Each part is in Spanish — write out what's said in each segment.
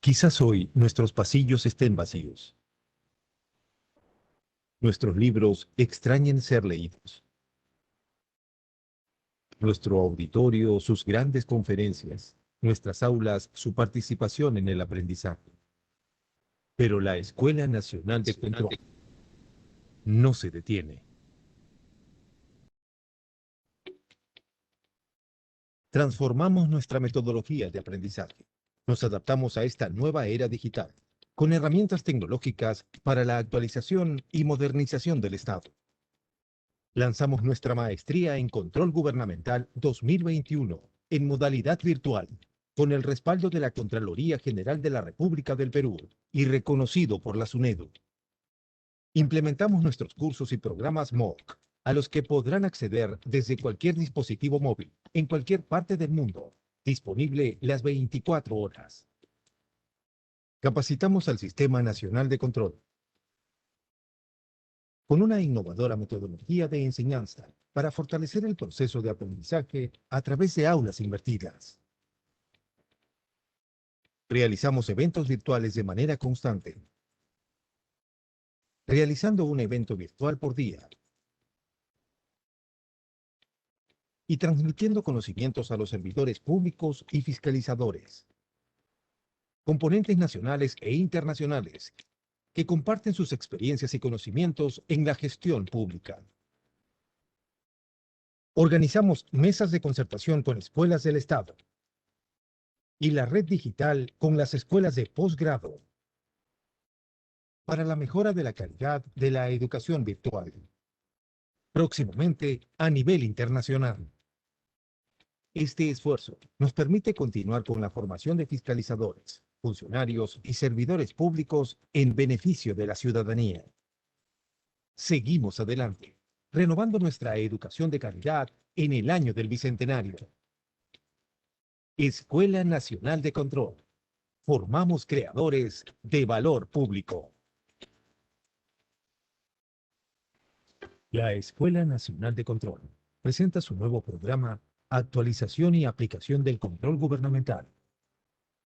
Quizás hoy nuestros pasillos estén vacíos. Nuestros libros extrañen ser leídos. Nuestro auditorio, sus grandes conferencias. Nuestras aulas, su participación en el aprendizaje. Pero la Escuela Nacional de Control no se detiene. Transformamos nuestra metodología de aprendizaje. Nos adaptamos a esta nueva era digital, con herramientas tecnológicas para la actualización y modernización del Estado. Lanzamos nuestra maestría en Control Gubernamental 2021 en modalidad virtual, con el respaldo de la Contraloría General de la República del Perú y reconocido por la SUNEDU. Implementamos nuestros cursos y programas MOOC, a los que podrán acceder desde cualquier dispositivo móvil, en cualquier parte del mundo, disponible las 24 horas. Capacitamos al Sistema Nacional de Control con una innovadora metodología de enseñanza para fortalecer el proceso de aprendizaje a través de aulas invertidas. Realizamos eventos virtuales de manera constante, realizando un evento virtual por día y transmitiendo conocimientos a los servidores públicos y fiscalizadores, componentes nacionales e internacionales que comparten sus experiencias y conocimientos en la gestión pública. Organizamos mesas de concertación con escuelas del Estado y la red digital con las escuelas de posgrado para la mejora de la calidad de la educación virtual. Próximamente a nivel internacional. Este esfuerzo nos permite continuar con la formación de fiscalizadores, funcionarios y servidores públicos en beneficio de la ciudadanía. Seguimos adelante, renovando nuestra educación de calidad en el año del Bicentenario. Escuela Nacional de Control. Formamos creadores de valor público. La Escuela Nacional de Control presenta su nuevo programa Actualización y aplicación del control gubernamental.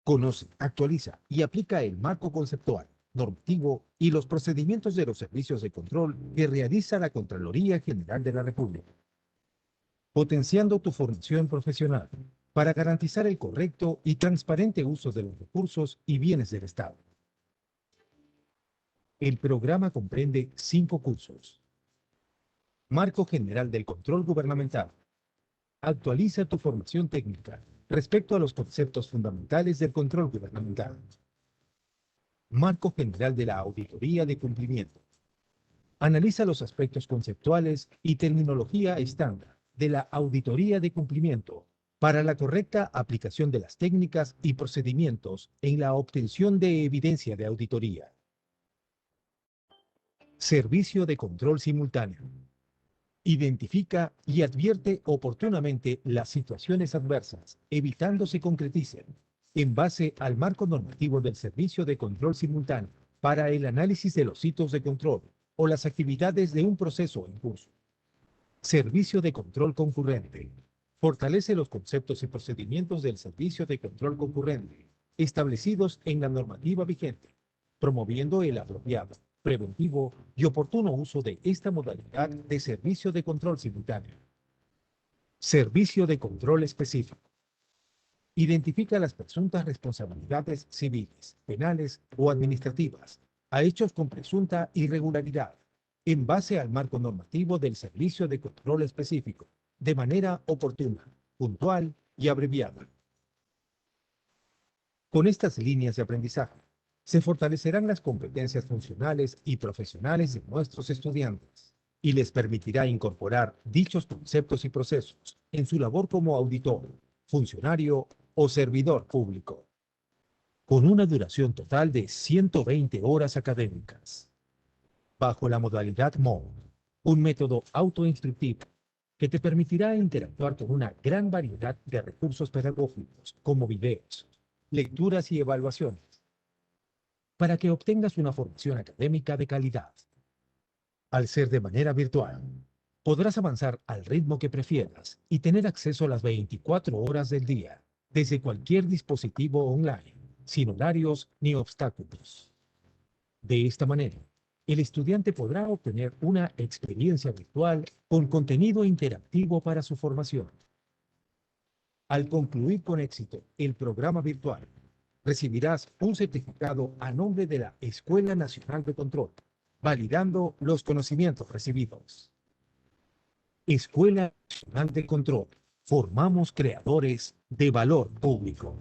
Conoce, actualiza y aplica el marco conceptual, normativo y los procedimientos de los servicios de control que realiza la Contraloría General de la República. Potenciando tu formación profesional para garantizar el correcto y transparente uso de los recursos y bienes del Estado. El programa comprende 5 cursos. Marco General del Control Gubernamental. Actualiza tu formación técnica respecto a los conceptos fundamentales del control gubernamental. Marco General de la Auditoría de Cumplimiento. Analiza los aspectos conceptuales y terminología estándar de la auditoría de cumplimiento para la correcta aplicación de las técnicas y procedimientos en la obtención de evidencia de auditoría. Servicio de control simultáneo. Identifica y advierte oportunamente las situaciones adversas, evitando se concreticen, en base al marco normativo del Servicio de Control Simultáneo, para el análisis de los hitos de control o las actividades de un proceso en curso. Servicio de control concurrente. Fortalece los conceptos y procedimientos del servicio de control concurrente, establecidos en la normativa vigente, promoviendo el apropiado, preventivo y oportuno uso de esta modalidad de servicio de control simultáneo. Servicio de control específico. Identifica las presuntas responsabilidades civiles, penales o administrativas a hechos con presunta irregularidad en base al marco normativo del servicio de control específico, de manera oportuna, puntual y abreviada. Con estas líneas de aprendizaje, se fortalecerán las competencias funcionales y profesionales de nuestros estudiantes y les permitirá incorporar dichos conceptos y procesos en su labor como auditor, funcionario o servidor público, con una duración total de 120 horas académicas, bajo la modalidad MOOC, un método autoinstructivo que te permitirá interactuar con una gran variedad de recursos pedagógicos como videos, lecturas y evaluaciones, para que obtengas una formación académica de calidad. Al ser de manera virtual, podrás avanzar al ritmo que prefieras y tener acceso a las 24 horas del día, desde cualquier dispositivo online, sin horarios ni obstáculos. De esta manera, el estudiante podrá obtener una experiencia virtual con contenido interactivo para su formación. Al concluir con éxito el programa virtual, recibirás un certificado a nombre de la Escuela Nacional de Control, validando los conocimientos recibidos. Escuela Nacional de Control. Formamos creadores de valor público.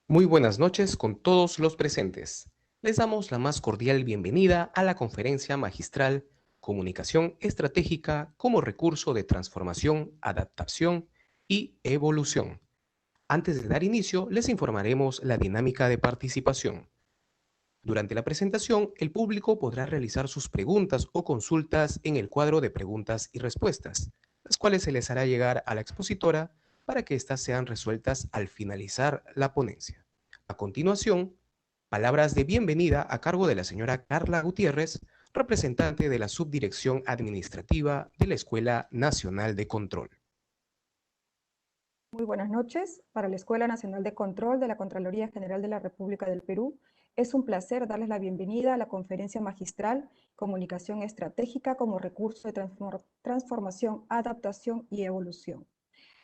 Muy buenas noches con todos los presentes. Les damos la más cordial bienvenida a la conferencia magistral Comunicación Estratégica como recurso de transformación, adaptación y evolución. Antes de dar inicio, les informaremos la dinámica de participación. Durante la presentación, el público podrá realizar sus preguntas o consultas en el cuadro de preguntas y respuestas, las cuales se les hará llegar a la expositora para que éstas sean resueltas al finalizar la ponencia. A continuación, palabras de bienvenida a cargo de la señora Carla Gutiérrez, representante de la Subdirección Administrativa de la Escuela Nacional de Control. Muy buenas noches. Para la Escuela Nacional de Control de la Contraloría General de la República del Perú, es un placer darles la bienvenida a la conferencia magistral Comunicación Estratégica como recurso de transformación, adaptación y evolución.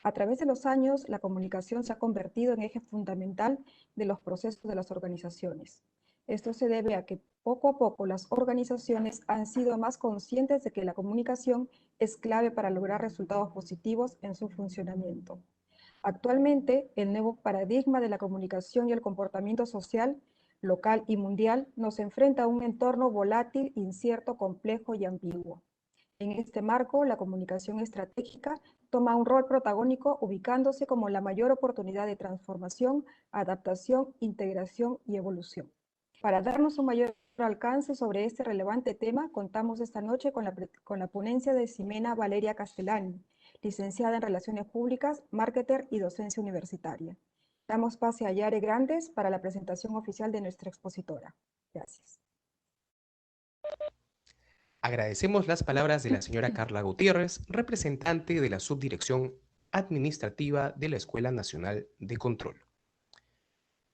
A través de los años, la comunicación se ha convertido en eje fundamental de los procesos de las organizaciones. Esto se debe a que poco a poco las organizaciones han sido más conscientes de que la comunicación es clave para lograr resultados positivos en su funcionamiento. Actualmente, el nuevo paradigma de la comunicación y el comportamiento social, local y mundial, nos enfrenta a un entorno volátil, incierto, complejo y ambiguo. En este marco, la comunicación estratégica toma un rol protagónico ubicándose como la mayor oportunidad de transformación, adaptación, integración y evolución. Para darnos un mayor alcance sobre este relevante tema, contamos esta noche con la ponencia de Ximena Valeria Castellani, licenciada en Relaciones Públicas, Marketer y Docencia Universitaria. Damos pase a Yare Grandes para la presentación oficial de nuestra expositora. Gracias. Agradecemos las palabras de la señora Carla Gutiérrez, representante de la Subdirección Administrativa de la Escuela Nacional de Control.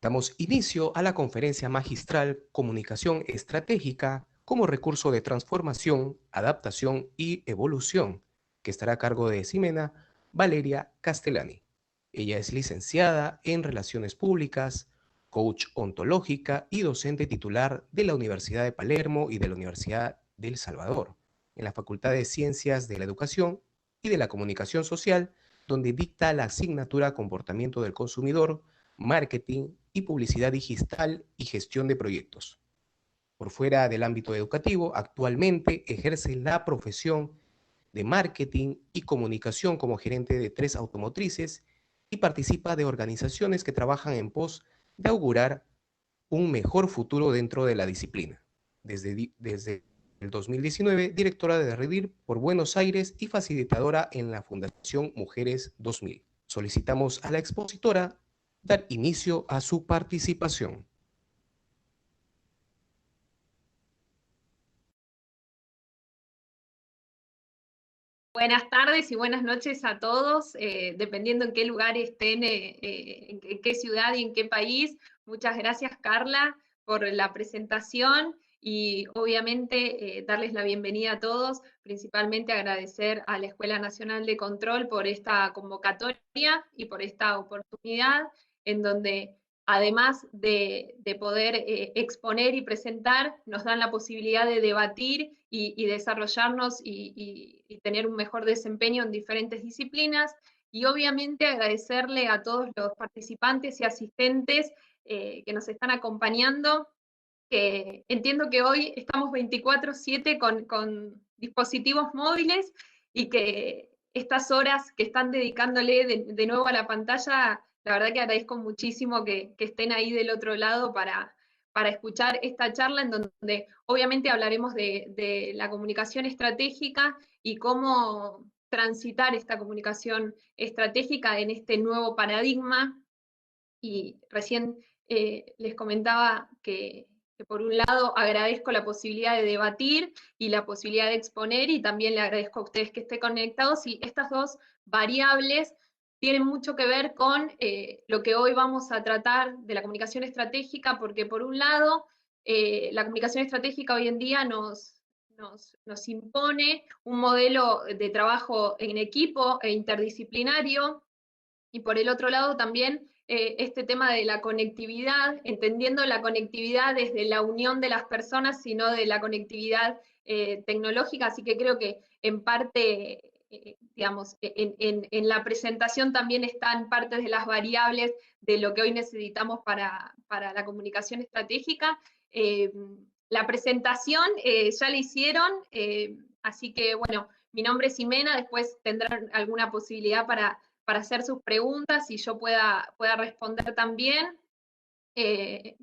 Damos inicio a la conferencia magistral Comunicación Estratégica como recurso de transformación, adaptación y evolución, que estará a cargo de Ximena Valeria Castellani. Ella es licenciada en Relaciones Públicas, coach ontológica y docente titular de la Universidad de Palermo y de la Universidad de El Salvador, en la Facultad de Ciencias de la Educación y de la Comunicación Social, donde dicta la asignatura Comportamiento del Consumidor, Marketing y Publicidad Digital y Gestión de Proyectos. Por fuera del ámbito educativo, actualmente ejerce la profesión de marketing y comunicación como gerente de 3 automotrices y participa de organizaciones que trabajan en pos de augurar un mejor futuro dentro de la disciplina. Desde el 2019, directora de Redir por Buenos Aires y facilitadora en la Fundación Mujeres 2000. Solicitamos a la expositora dar inicio a su participación. Buenas tardes y buenas noches a todos, dependiendo en qué lugar estén, en qué ciudad y en qué país. Muchas gracias, Carla, por la presentación y obviamente darles la bienvenida a todos, principalmente agradecer a la Escuela Nacional de Control por esta convocatoria y por esta oportunidad en donde además de poder exponer y presentar, nos dan la posibilidad de debatir y desarrollarnos y tener un mejor desempeño en diferentes disciplinas. Y obviamente agradecerle a todos los participantes y asistentes que nos están acompañando, que entiendo que hoy estamos 24/7 con dispositivos móviles y que estas horas que están dedicándole de nuevo a la pantalla, la verdad que agradezco muchísimo que estén ahí del otro lado para escuchar esta charla en donde obviamente hablaremos de la comunicación estratégica y cómo transitar esta comunicación estratégica en este nuevo paradigma. Y recién les comentaba que por un lado agradezco la posibilidad de debatir y la posibilidad de exponer, y también le agradezco a ustedes que estén conectados, y estas dos variables tienen mucho que ver con lo que hoy vamos a tratar de la comunicación estratégica, porque por un lado, la comunicación estratégica hoy en día nos impone un modelo de trabajo en equipo e interdisciplinario, y por el otro lado también este tema de la conectividad, entendiendo la conectividad desde la unión de las personas, sino de la conectividad tecnológica. Así que creo que en parte, digamos, en la presentación también están partes de las variables de lo que hoy necesitamos para la comunicación estratégica. La presentación ya la hicieron, así que bueno, mi nombre es Ximena, después tendrán alguna posibilidad para hacer sus preguntas y yo pueda responder también.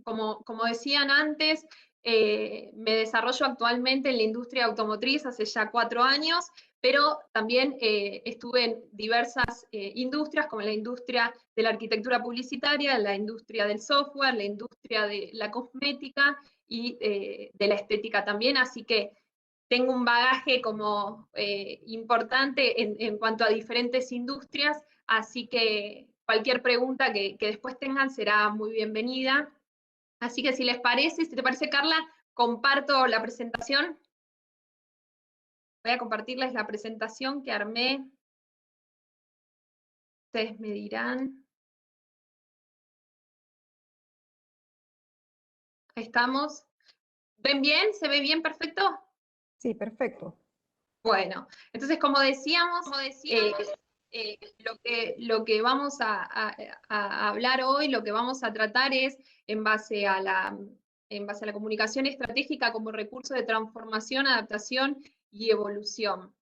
Como decían antes, me desarrollo actualmente en la industria automotriz hace ya 4 años, pero también estuve en diversas industrias, como la industria de la arquitectura publicitaria, la industria del software, la industria de la cosmética y de la estética también, así que tengo un bagaje como importante en cuanto a diferentes industrias, así que cualquier pregunta que después tengan será muy bienvenida. Así que si les parece, si te parece, Carla, comparto la presentación. Voy a compartirles la presentación que armé. Ustedes me dirán. Ahí estamos. ¿Ven bien? ¿Se ve bien? ¿Perfecto? Sí, perfecto. Bueno, entonces como decíamos, lo que vamos a hablar hoy, lo que vamos a tratar es en base a la comunicación estratégica como recurso de transformación, adaptación y evolución.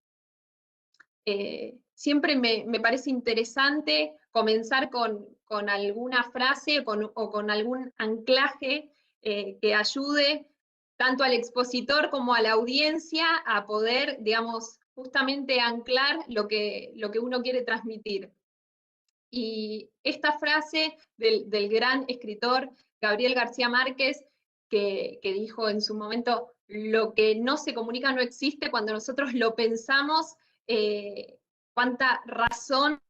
Siempre me parece interesante comenzar con alguna frase o con algún anclaje que ayude tanto al expositor como a la audiencia a poder, digamos, justamente anclar lo que uno quiere transmitir. Y esta frase del gran escritor Gabriel García Márquez, que dijo en su momento, lo que no se comunica no existe, cuando nosotros lo pensamos, cuánta razón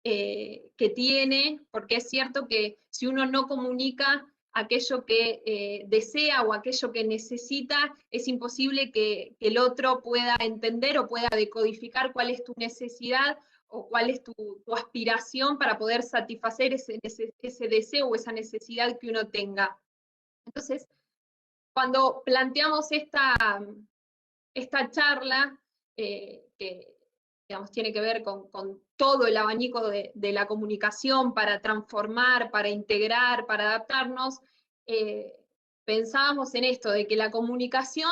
que tiene, porque es cierto que si uno no comunica aquello que desea o aquello que necesita, es imposible que el otro pueda entender o pueda decodificar cuál es tu necesidad o cuál es tu aspiración para poder satisfacer ese deseo o esa necesidad que uno tenga. Entonces, cuando planteamos esta charla, que digamos, tiene que ver con todo el abanico de la comunicación para transformar, para integrar, para adaptarnos, pensábamos en esto, de que la comunicación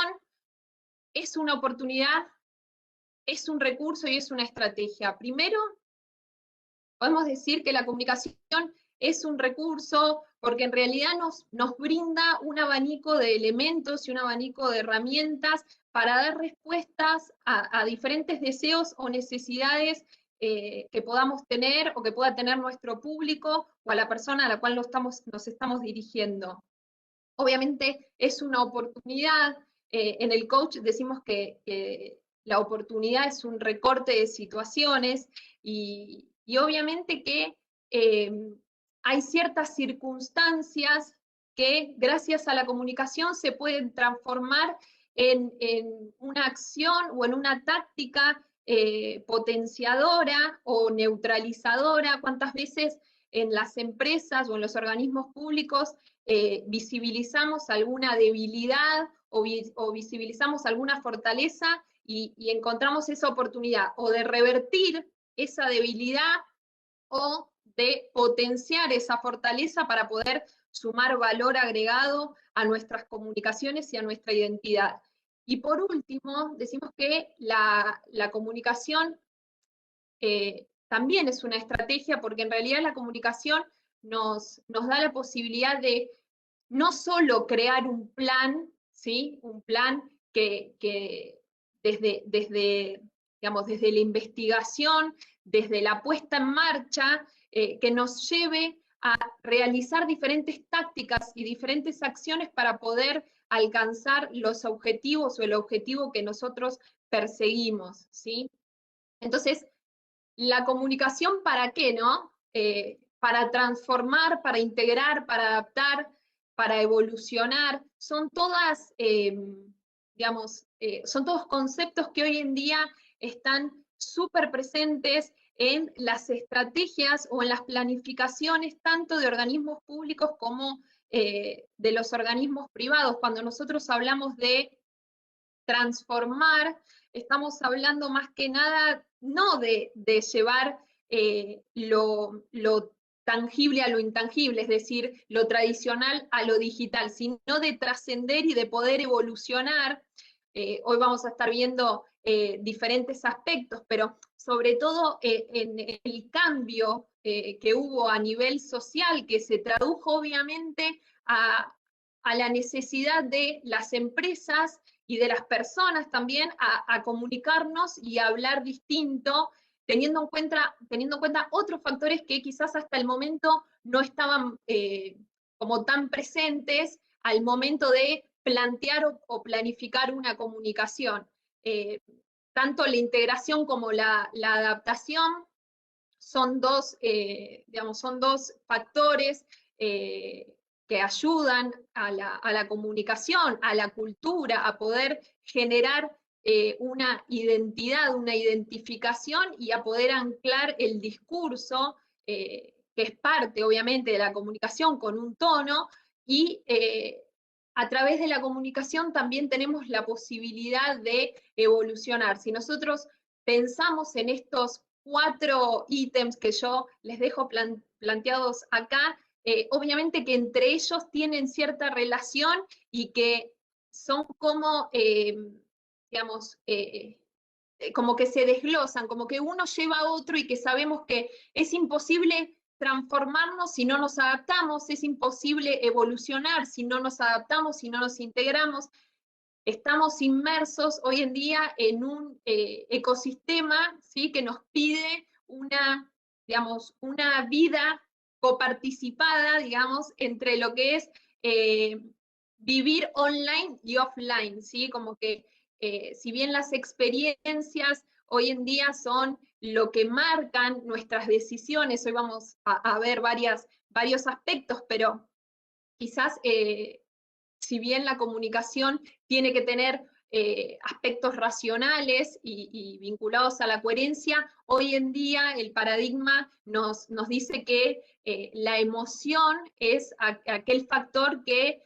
es una oportunidad, es un recurso y es una estrategia. Primero, podemos decir que la comunicación es un recurso porque en realidad nos brinda un abanico de elementos y un abanico de herramientas para dar respuestas a diferentes deseos o necesidades que podamos tener o que pueda tener nuestro público o a la persona a la cual nos estamos dirigiendo. Obviamente es una oportunidad. En el coach decimos que la oportunidad es un recorte de situaciones y obviamente que hay ciertas circunstancias que gracias a la comunicación se pueden transformar en una acción o en una táctica potenciadora o neutralizadora. ¿Cuántas veces en las empresas o en los organismos públicos visibilizamos alguna debilidad o visibilizamos alguna fortaleza y encontramos esa oportunidad o de revertir esa debilidad o de potenciar esa fortaleza para poder sumar valor agregado a nuestras comunicaciones y a nuestra identidad? Y por último, decimos que la comunicación también es una estrategia, porque en realidad la comunicación nos da la posibilidad de no solo crear un plan, ¿sí? Un plan que desde digamos, desde la investigación, desde la puesta en marcha, que nos lleve a realizar diferentes tácticas y diferentes acciones para poder alcanzar los objetivos o el objetivo que nosotros perseguimos, ¿sí? Entonces, la comunicación, ¿para qué, no? Para transformar, para integrar, para adaptar, para evolucionar, son todas, digamos, son todos conceptos que hoy en día están súper presentes en las estrategias o en las planificaciones tanto de organismos públicos como de los organismos privados. Cuando nosotros hablamos de transformar, estamos hablando más que nada no de llevar lo tangible a lo intangible, es decir, lo tradicional a lo digital, sino de trascender y de poder evolucionar. Hoy vamos a estar viendo diferentes aspectos, pero sobre todo en el cambio que hubo a nivel social, que se tradujo obviamente a la necesidad de las empresas y de las personas también a comunicarnos y a hablar distinto, teniendo en cuenta otros factores que quizás hasta el momento no estaban como tan presentes al momento de plantear o planificar una comunicación. Tanto la integración como la adaptación son dos, digamos, son dos factores que ayudan a la comunicación, a la cultura, a poder generar una identidad, una identificación y a poder anclar el discurso, que es parte obviamente de la comunicación con un tono, y a través de la comunicación también tenemos la posibilidad de evolucionar. Si nosotros pensamos en estos 4 ítems que yo les dejo planteados acá, obviamente que entre ellos tienen cierta relación y que son como, digamos, como que se desglosan, como que uno lleva a otro y que sabemos que es imposible transformarnos si no nos adaptamos, es imposible evolucionar si no nos adaptamos, si no nos integramos. Estamos inmersos hoy en día en un ecosistema, ¿sí?, que nos pide una, digamos, una vida coparticipada, digamos, entre lo que es vivir online y offline, ¿sí? Como que si bien las experiencias hoy en día son lo que marcan nuestras decisiones, hoy vamos a ver varios aspectos, pero quizás si bien la comunicación tiene que tener aspectos racionales y vinculados a la coherencia, hoy en día el paradigma nos dice que la emoción es aquel factor que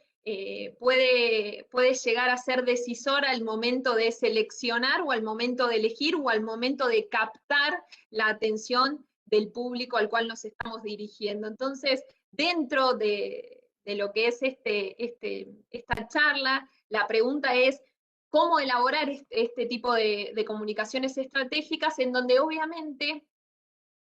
puede llegar a ser decisor al momento de seleccionar o al momento de elegir o al momento de captar la atención del público al cual nos estamos dirigiendo. Entonces, dentro de lo que es esta charla, la pregunta es cómo elaborar este tipo de comunicaciones estratégicas en donde obviamente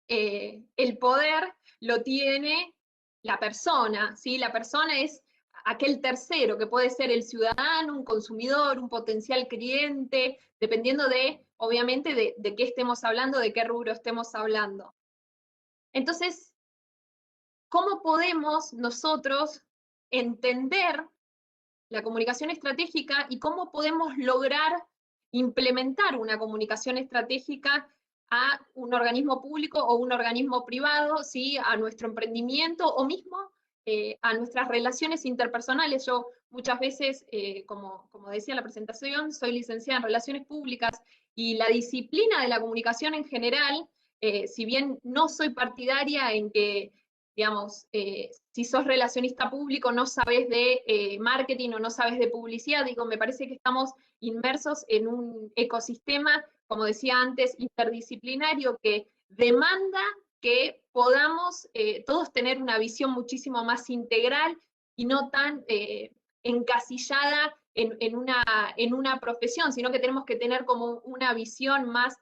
el poder lo tiene la persona, ¿sí? La persona es aquel tercero, que puede ser el ciudadano, un consumidor, un potencial cliente, dependiendo de, obviamente, de qué estemos hablando, de qué rubro estemos hablando. Entonces, ¿cómo podemos nosotros entender la comunicación estratégica y cómo podemos lograr implementar una comunicación estratégica a un organismo público o un organismo privado, ¿sí?, a nuestro emprendimiento o mismo a nuestras relaciones interpersonales? Yo muchas veces, como decía en la presentación, soy licenciada en Relaciones Públicas y la disciplina de la comunicación en general, si bien no soy partidaria en que, digamos, si sos relacionista público no sabes de marketing o no sabes de publicidad, digo, me parece que estamos inmersos en un ecosistema, como decía antes, interdisciplinario, que demanda que podamos todos tener una visión muchísimo más integral y no tan encasillada en una profesión, sino que tenemos que tener como una visión más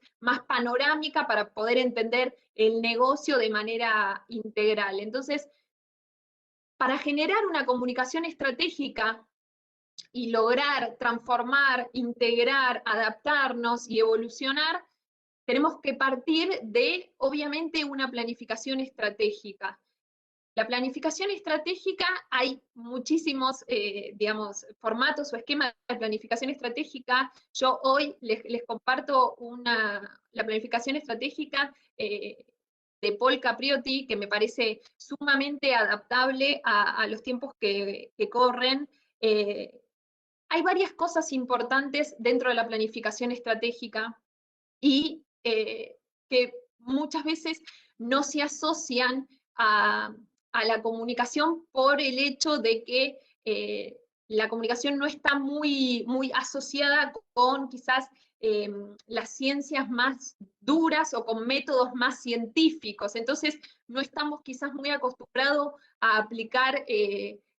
panorámica para poder entender el negocio de manera integral. Entonces, para generar una comunicación estratégica y lograr transformar, integrar, adaptarnos y evolucionar, tenemos que partir de, obviamente, una planificación estratégica. La planificación estratégica, hay muchísimos, digamos, formatos o esquemas de planificación estratégica. Yo hoy les comparto la planificación estratégica de Paul Capriotti, que me parece sumamente adaptable a los tiempos que corren. Hay varias cosas importantes dentro de la planificación estratégica y que muchas veces no se asocian a la comunicación por el hecho de que la comunicación no está muy asociada con quizás las ciencias más duras o con métodos más científicos. Entonces, no estamos quizás muy acostumbrados a aplicar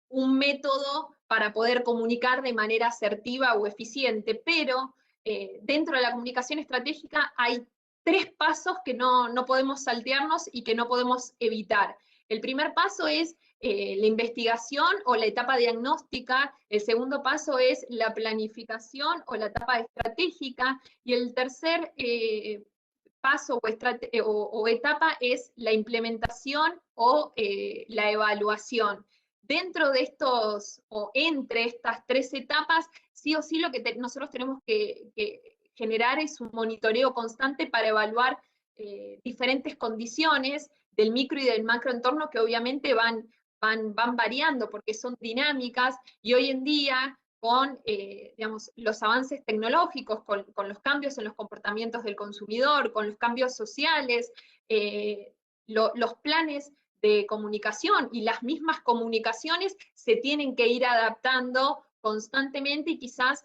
un método para poder comunicar de manera asertiva o eficiente, pero dentro de la comunicación estratégica hay 3 pasos que no podemos saltearnos y que no podemos evitar. El primer paso es la investigación o la etapa diagnóstica, el segundo paso es la planificación o la etapa estratégica, y el tercer paso o etapa es la implementación o la evaluación. Dentro de estos, o entre estas 3 etapas, sí o sí lo que nosotros tenemos que generar es un monitoreo constante para evaluar diferentes condiciones del micro y del macroentorno que obviamente van variando porque son dinámicas, y hoy en día con digamos, los avances tecnológicos, con los cambios en los comportamientos del consumidor, con los cambios sociales, los planes de comunicación y las mismas comunicaciones se tienen que ir adaptando constantemente, y quizás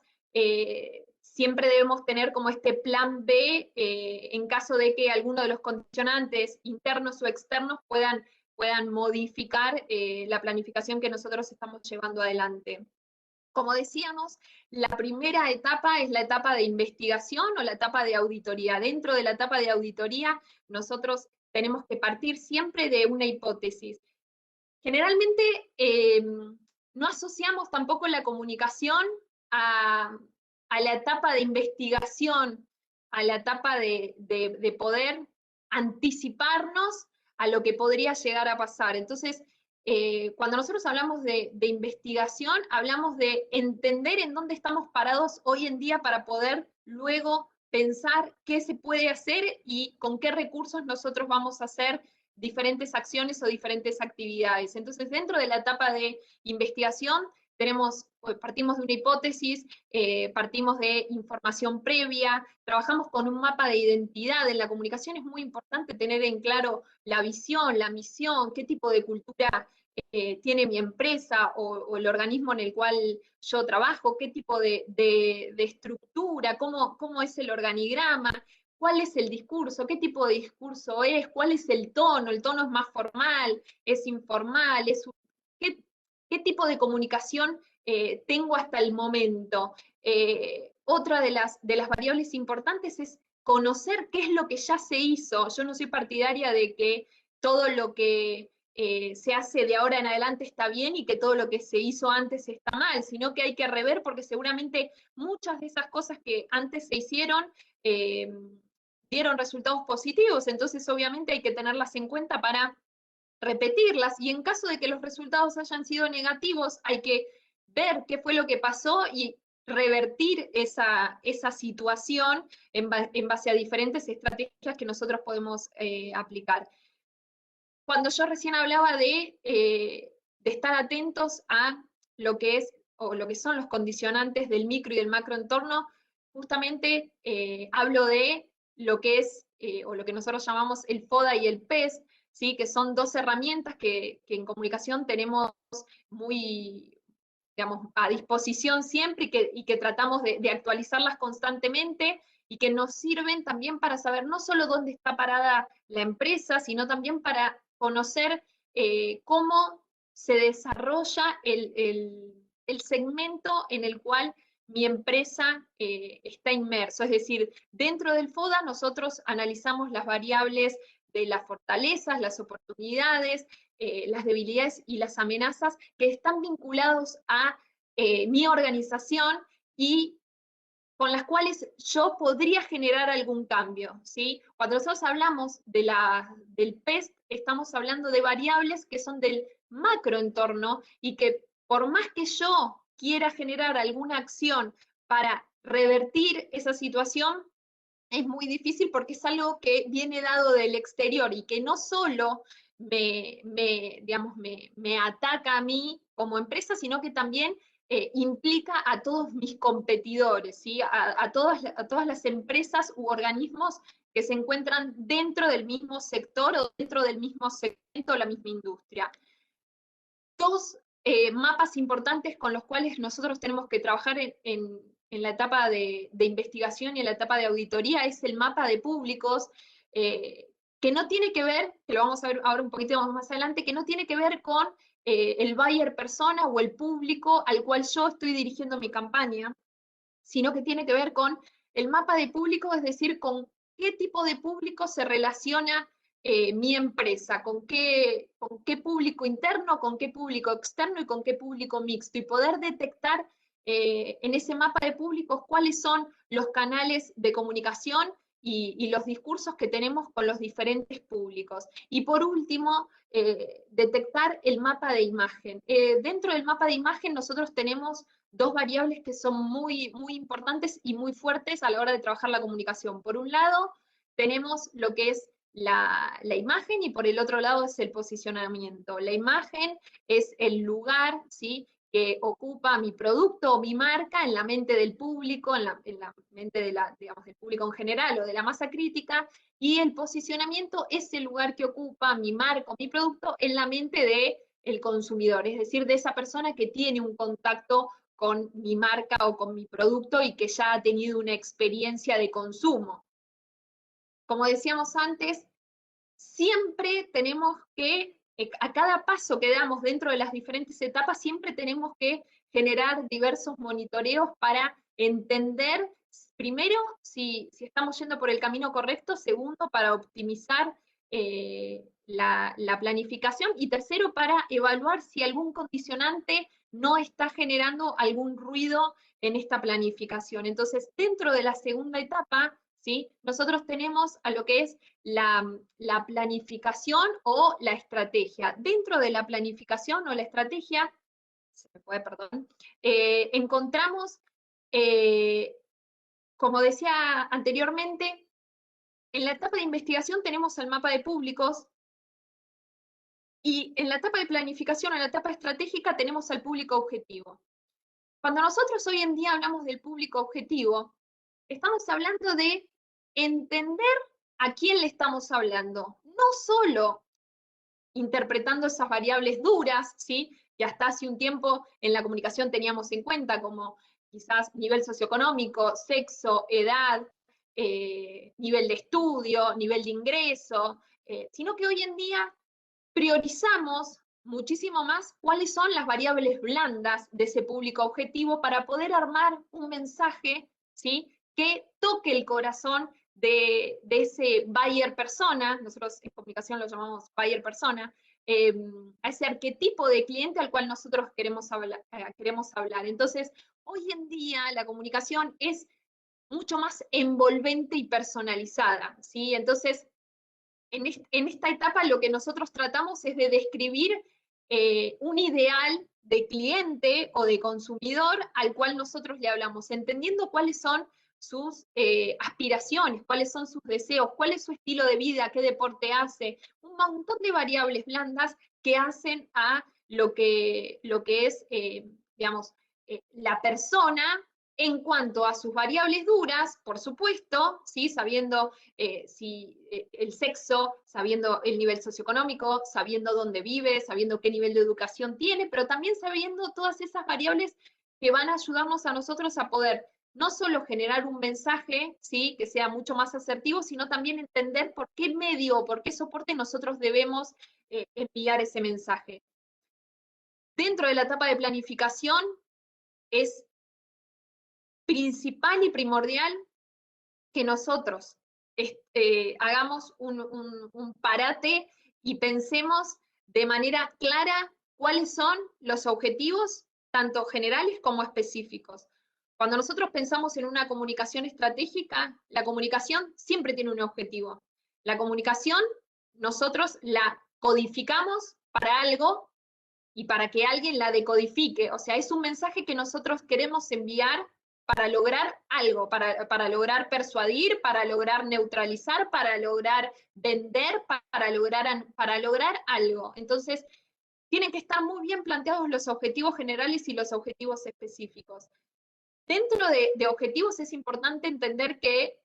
siempre debemos tener como este plan B en caso de que alguno de los condicionantes internos o externos puedan modificar la planificación que nosotros estamos llevando adelante. Como decíamos, la primera etapa es la etapa de investigación o la etapa de auditoría. Dentro de la etapa de auditoría, nosotros tenemos que partir siempre de una hipótesis. Generalmente no asociamos tampoco la comunicación a la etapa de investigación, a la etapa de poder anticiparnos a lo que podría llegar a pasar. Entonces, cuando nosotros hablamos de investigación, hablamos de entender en dónde estamos parados hoy en día para poder luego pensar qué se puede hacer y con qué recursos nosotros vamos a hacer diferentes acciones o diferentes actividades. Entonces, dentro de la etapa de investigación, partimos de una hipótesis, partimos de información previa, trabajamos con un mapa de identidad. En la comunicación es muy importante tener en claro la visión, la misión, qué tipo de cultura tiene mi empresa o el organismo en el cual yo trabajo, qué tipo de estructura, cómo es el organigrama, cuál es el discurso, qué tipo de discurso es, cuál es el tono es más formal, es informal, qué tipo de comunicación tengo hasta el momento. Otra de las variables importantes es conocer qué es lo que ya se hizo. Yo no soy partidaria de que todo lo que se hace de ahora en adelante está bien y que todo lo que se hizo antes está mal, sino que hay que rever porque seguramente muchas de esas cosas que antes se hicieron dieron resultados positivos, entonces obviamente hay que tenerlas en cuenta para repetirlas, y en caso de que los resultados hayan sido negativos, hay que ver qué fue lo que pasó y revertir esa situación en base a diferentes estrategias que nosotros podemos aplicar. Cuando yo recién hablaba de estar atentos a lo que es o lo que son los condicionantes del micro y del macroentorno, justamente hablo de lo que es, o lo que nosotros llamamos el FODA y el PES, ¿sí? Que son 2 herramientas que en comunicación tenemos muy, digamos, a disposición siempre y que tratamos de actualizarlas constantemente, y que nos sirven también para saber no solo dónde está parada la empresa, sino también para conocer cómo se desarrolla el segmento en el cual mi empresa está inmerso. Es decir, dentro del FODA nosotros analizamos las variables de las fortalezas, las oportunidades, las debilidades y las amenazas que están vinculados a mi organización, y con las cuales yo podría generar algún cambio, ¿sí? Cuando nosotros hablamos del PEST, estamos hablando de variables que son del macroentorno y que por más que yo quiera generar alguna acción para revertir esa situación, es muy difícil porque es algo que viene dado del exterior y que no solo digamos, me ataca a mí como empresa, sino que también implica a todos mis competidores, ¿sí? A todas las empresas u organismos que se encuentran dentro del mismo sector o dentro del mismo segmento o la misma industria. Dos mapas importantes con los cuales nosotros tenemos que trabajar en la etapa de investigación y en la etapa de auditoría es el mapa de públicos, que no tiene que ver, que lo vamos a ver ahora un poquito más adelante, que no tiene que ver con el buyer persona o el público al cual yo estoy dirigiendo mi campaña, sino que tiene que ver con el mapa de público, es decir, con qué tipo de público se relaciona mi empresa, con qué público interno, con qué público externo y con qué público mixto, y poder detectar en ese mapa de públicos cuáles son los canales de comunicación y los discursos que tenemos con los diferentes públicos. Y por último, detectar el mapa de imagen. Dentro del mapa de imagen nosotros tenemos dos variables que son muy, muy importantes y muy fuertes a la hora de trabajar la comunicación. Por un lado, tenemos lo que es la imagen y por el otro lado es el posicionamiento. La imagen es el lugar, ¿sí?, que ocupa mi producto o mi marca en la mente del público, en la mente digamos, del público en general o de la masa crítica, y el posicionamiento es el lugar que ocupa mi marca o mi producto en la mente del consumidor, es decir, de esa persona que tiene un contacto con mi marca o con mi producto y que ya ha tenido una experiencia de consumo. Como decíamos antes, siempre tenemos que, a cada paso que damos dentro de las diferentes etapas, siempre tenemos que generar diversos monitoreos para entender, primero, si estamos yendo por el camino correcto, segundo, para optimizar la planificación, y tercero, para evaluar si algún condicionante no está generando algún ruido en esta planificación. Entonces, dentro de la segunda etapa, ¿sí?, nosotros tenemos a lo que es la planificación o la estrategia. Dentro de la planificación o la estrategia, encontramos, como decía anteriormente, en la etapa de investigación tenemos el mapa de públicos, y en la etapa de planificación o en la etapa estratégica tenemos al público objetivo. Cuando nosotros hoy en día hablamos del público objetivo, estamos hablando de entender a quién le estamos hablando, no solo interpretando esas variables duras, ¿sí?, que hasta hace un tiempo en la comunicación teníamos en cuenta, como quizás nivel socioeconómico, sexo, edad, nivel de estudio, nivel de ingreso, sino que hoy en día priorizamos muchísimo más cuáles son las variables blandas de ese público objetivo para poder armar un mensaje, ¿sí?, que toque el corazón de ese buyer persona, nosotros en comunicación lo llamamos buyer persona, a ese arquetipo de cliente al cual nosotros queremos hablar. Entonces, hoy en día la comunicación es mucho más envolvente y personalizada, ¿sí? Entonces, en esta etapa lo que nosotros tratamos es de describir un ideal de cliente o de consumidor al cual nosotros le hablamos, entendiendo cuáles son sus aspiraciones, cuáles son sus deseos, cuál es su estilo de vida, qué deporte hace, un montón de variables blandas que hacen a lo que es, digamos, la persona en cuanto a sus variables duras, por supuesto, ¿sí?, sabiendo el sexo, sabiendo el nivel socioeconómico, sabiendo dónde vive, sabiendo qué nivel de educación tiene, pero también sabiendo todas esas variables que van a ayudarnos a nosotros a poder no solo generar un mensaje, ¿sí?, que sea mucho más asertivo, sino también entender por qué medio o por qué soporte nosotros debemos enviar ese mensaje. Dentro de la etapa de planificación es principal y primordial que nosotros hagamos un parate y pensemos de manera clara cuáles son los objetivos, tanto generales como específicos. Cuando nosotros pensamos en una comunicación estratégica, la comunicación siempre tiene un objetivo. La comunicación nosotros la codificamos para algo y para que alguien la decodifique. O sea, es un mensaje que nosotros queremos enviar para lograr algo, para lograr persuadir, para lograr neutralizar, para lograr vender, para lograr algo. Entonces, tienen que estar muy bien planteados los objetivos generales y los objetivos específicos. Dentro de objetivos es importante entender que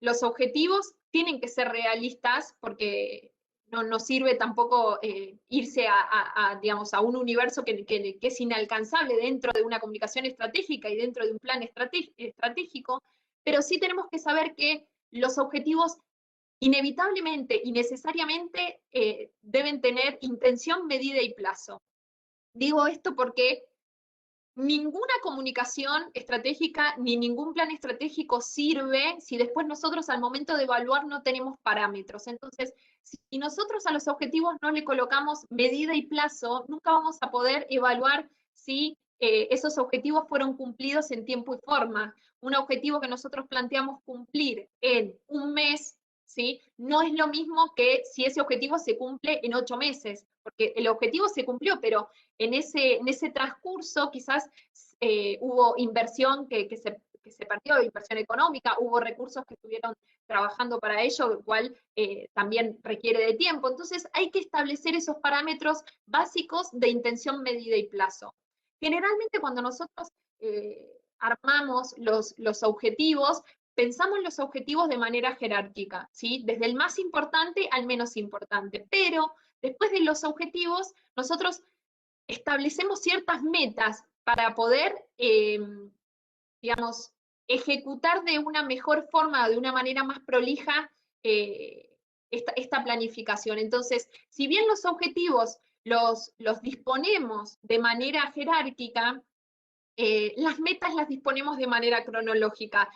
los objetivos tienen que ser realistas porque no sirve tampoco irse digamos, a un universo que es inalcanzable dentro de una comunicación estratégica y dentro de un plan estratégico, pero sí tenemos que saber que los objetivos inevitablemente y necesariamente deben tener intención, medida y plazo. Digo esto porque ninguna comunicación estratégica ni ningún plan estratégico sirve si después nosotros al momento de evaluar no tenemos parámetros. Entonces, si nosotros a los objetivos no le colocamos medida y plazo, nunca vamos a poder evaluar si esos objetivos fueron cumplidos en tiempo y forma. Un objetivo que nosotros planteamos cumplir en un mes, ¿sí? No es lo mismo que si ese objetivo se cumple en 8 meses, porque el objetivo se cumplió, pero en ese transcurso quizás hubo inversión que se perdió, inversión económica, hubo recursos que estuvieron trabajando para ello, lo cual también requiere de tiempo. Entonces hay que establecer esos parámetros básicos de intención, medida y plazo. Generalmente cuando nosotros armamos los objetivos, pensamos los objetivos de manera jerárquica, ¿sí? Desde el más importante al menos importante, pero después de los objetivos, nosotros establecemos ciertas metas para poder, digamos, ejecutar de una mejor forma, de una manera más prolija, esta planificación. Entonces, si bien los objetivos los disponemos de manera jerárquica, las metas las disponemos de manera cronológica.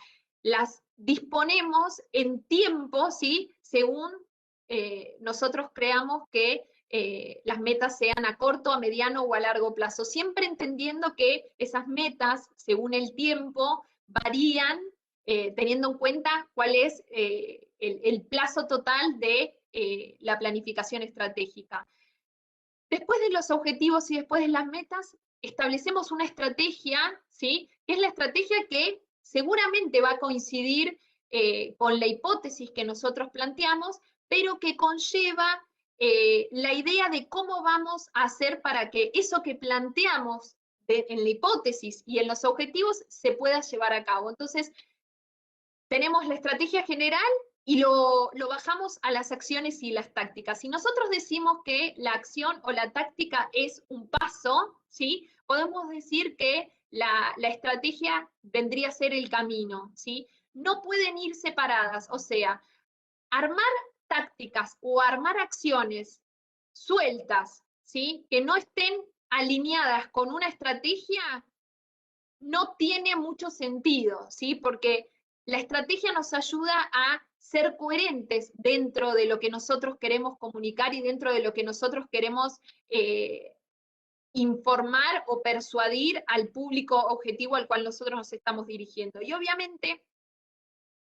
Las disponemos en tiempo, ¿sí? Según nosotros creamos que las metas sean a corto, a mediano o a largo plazo, siempre entendiendo que esas metas, según el tiempo, varían, teniendo en cuenta cuál es el plazo total de la planificación estratégica. Después de los objetivos y después de las metas, establecemos una estrategia, ¿sí? Que es la estrategia que seguramente va a coincidir con la hipótesis que nosotros planteamos, pero que conlleva la idea de cómo vamos a hacer para que eso que planteamos en la hipótesis y en los objetivos se pueda llevar a cabo. Entonces, tenemos la estrategia general y lo bajamos a las acciones y las tácticas. Si nosotros decimos que la acción o la táctica es un paso, ¿sí? Podemos decir que la estrategia vendría a ser el camino, ¿sí? No pueden ir separadas, o sea, armar tácticas o armar acciones sueltas, ¿sí? Que no estén alineadas con una estrategia, no tiene mucho sentido, ¿sí? Porque la estrategia nos ayuda a ser coherentes dentro de lo que nosotros queremos comunicar y dentro de lo que nosotros queremos informar o persuadir al público objetivo al cual nosotros nos estamos dirigiendo. Y obviamente,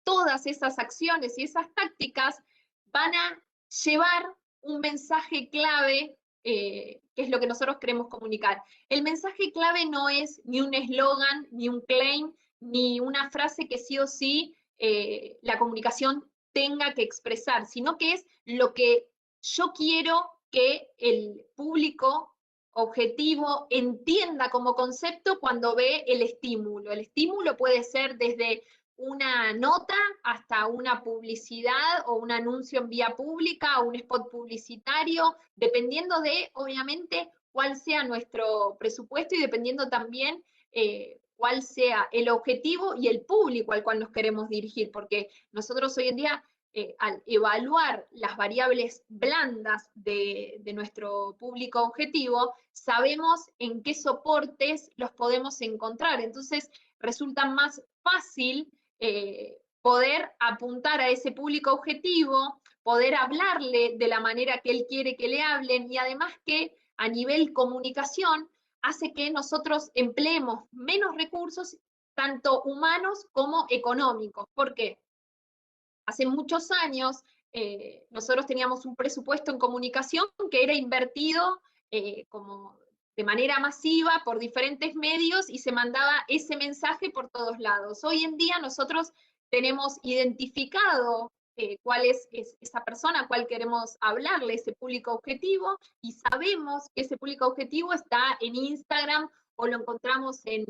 todas esas acciones y esas tácticas van a llevar un mensaje clave, que es lo que nosotros queremos comunicar. El mensaje clave no es ni un eslogan, ni un claim, ni una frase que sí o sí la comunicación tenga que expresar, sino que es lo que yo quiero que el público objetivo entienda como concepto cuando ve el estímulo. El estímulo puede ser desde una nota hasta una publicidad o un anuncio en vía pública o un spot publicitario, dependiendo de, obviamente, cuál sea nuestro presupuesto y dependiendo también cuál sea el objetivo y el público al cual nos queremos dirigir, porque nosotros hoy en día, al evaluar las variables blandas de nuestro público objetivo, sabemos en qué soportes los podemos encontrar. Entonces, resulta más fácil poder apuntar a ese público objetivo, poder hablarle de la manera que él quiere que le hablen y además que a nivel comunicación hace que nosotros empleemos menos recursos tanto humanos como económicos. ¿Por qué? Hace muchos años nosotros teníamos un presupuesto en comunicación que era invertido como de manera masiva por diferentes medios y se mandaba ese mensaje por todos lados. Hoy en día nosotros tenemos identificado cuál es esa persona a cual queremos hablarle, ese público objetivo, y sabemos que ese público objetivo está en Instagram, o lo encontramos en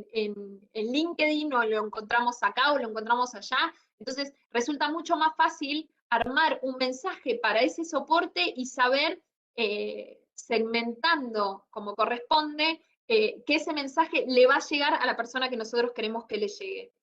LinkedIn, o lo encontramos acá, o lo encontramos allá. Entonces resulta mucho más fácil armar un mensaje para ese soporte y saber, segmentando como corresponde, que ese mensaje le va a llegar a la persona que nosotros queremos que le llegue.